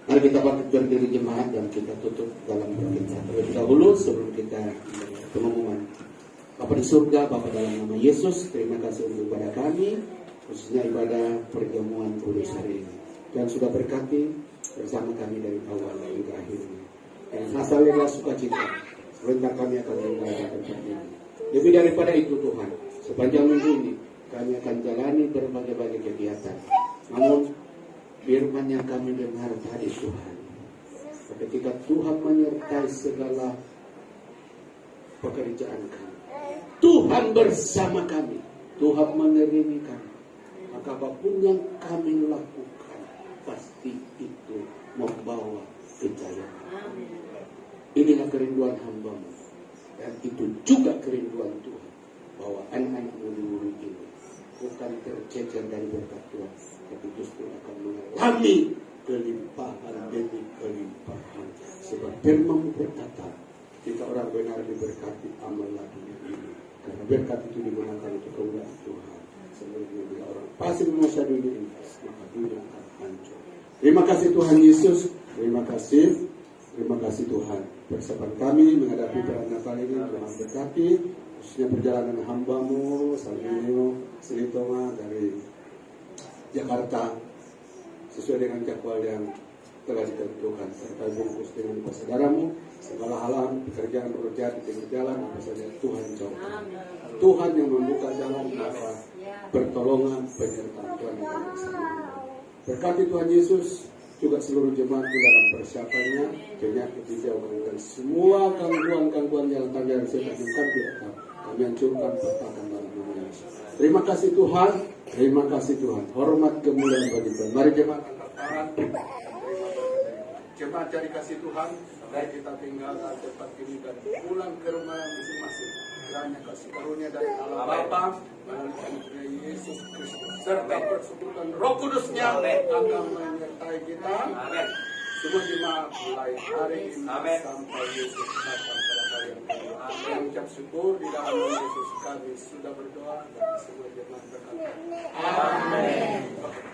Mari kita bangkit berdiri jemaat dan kita tutup dalam berdoa. Terlebih dahulu sebelum kita pengumuman. Bapa di surga, Bapa dalam nama Yesus, terima kasih untuk ibadah kami, khususnya ibadah perjamuan kudus hari ini. Dan sudah berkati bersama kami dari awal hingga akhirnya. Dan asalnya sukacita, sebentar kami akan meninggalkan tempat ini. Lebih daripada itu Tuhan, sepanjang minggu ini kami akan jalani berbagai-bagai kegiatan. Namun firman yang kami dengar tadi Tuhan, ketika Tuhan menyertai segala pekerjaan kami, Tuhan bersama kami, Tuhan mengiringi kami, maka apapun yang kami lakukan pasti itu membawa kejayaan. Inilah kerinduan hamba-Mu, dan itu juga kerinduan Tuhan, bahwa anak-anak-Mu di bumi ini bukan tercecer dari berkat Tuhan, tapi justru akan mengalami kelimpahan demi kelimpahan. Sebab firman berkata, jika orang benar diberkati amalan dunia ini, karena berkat itu digunakan untuk kemuliaan Tuhan. Sebenarnya bila orang pasti menguasai dunia ini, maka dunia akan hancur. Terima kasih Tuhan Yesus, terima kasih Tuhan. Persiapan kami menghadapi perayaan Natal ini Tuhan berkati, khususnya perjalanan hamba-Mu Salminio Silitonga dari Jakarta sesuai dengan jadwal yang telah ditentukan, serta bungkus dengan saudaramu segala halang pekerjaan bekerja di tengah jalan apa saja Tuhan jauhkan. Tuhan yang membuka jalan apa pertolongan penyertaan Tuhan yang akan bersama. Berkati Tuhan Yesus juga seluruh jemaat di dalam persiapannya, penyakit dijauhkan dan semua gangguan-gangguan jalan tangga yang setan jungkat di atas kami hancurkan patahkan dalam nama Yesus. Terima kasih Tuhan, terima kasih Tuhan. Hormat kemuliaan bagi Tuhan. Mari jemaat angkat tangan. Jemaat cari kasih Tuhan, dari kita tinggalkan tempat ini dan pulang ke rumah masing-masing. Kiranya kasih karunia dari Allah Bapa, melalui anaknya Yesus Kristus, serta persekutuan Roh Kudusnya akan menyertai kita. Semua jemaat mulai hari ini sampai Yesus datang pada hari yang kedua. Mengucap syukur di dalam nama Yesus kami sudah berdoa dan semua jemaat berkata, Amin.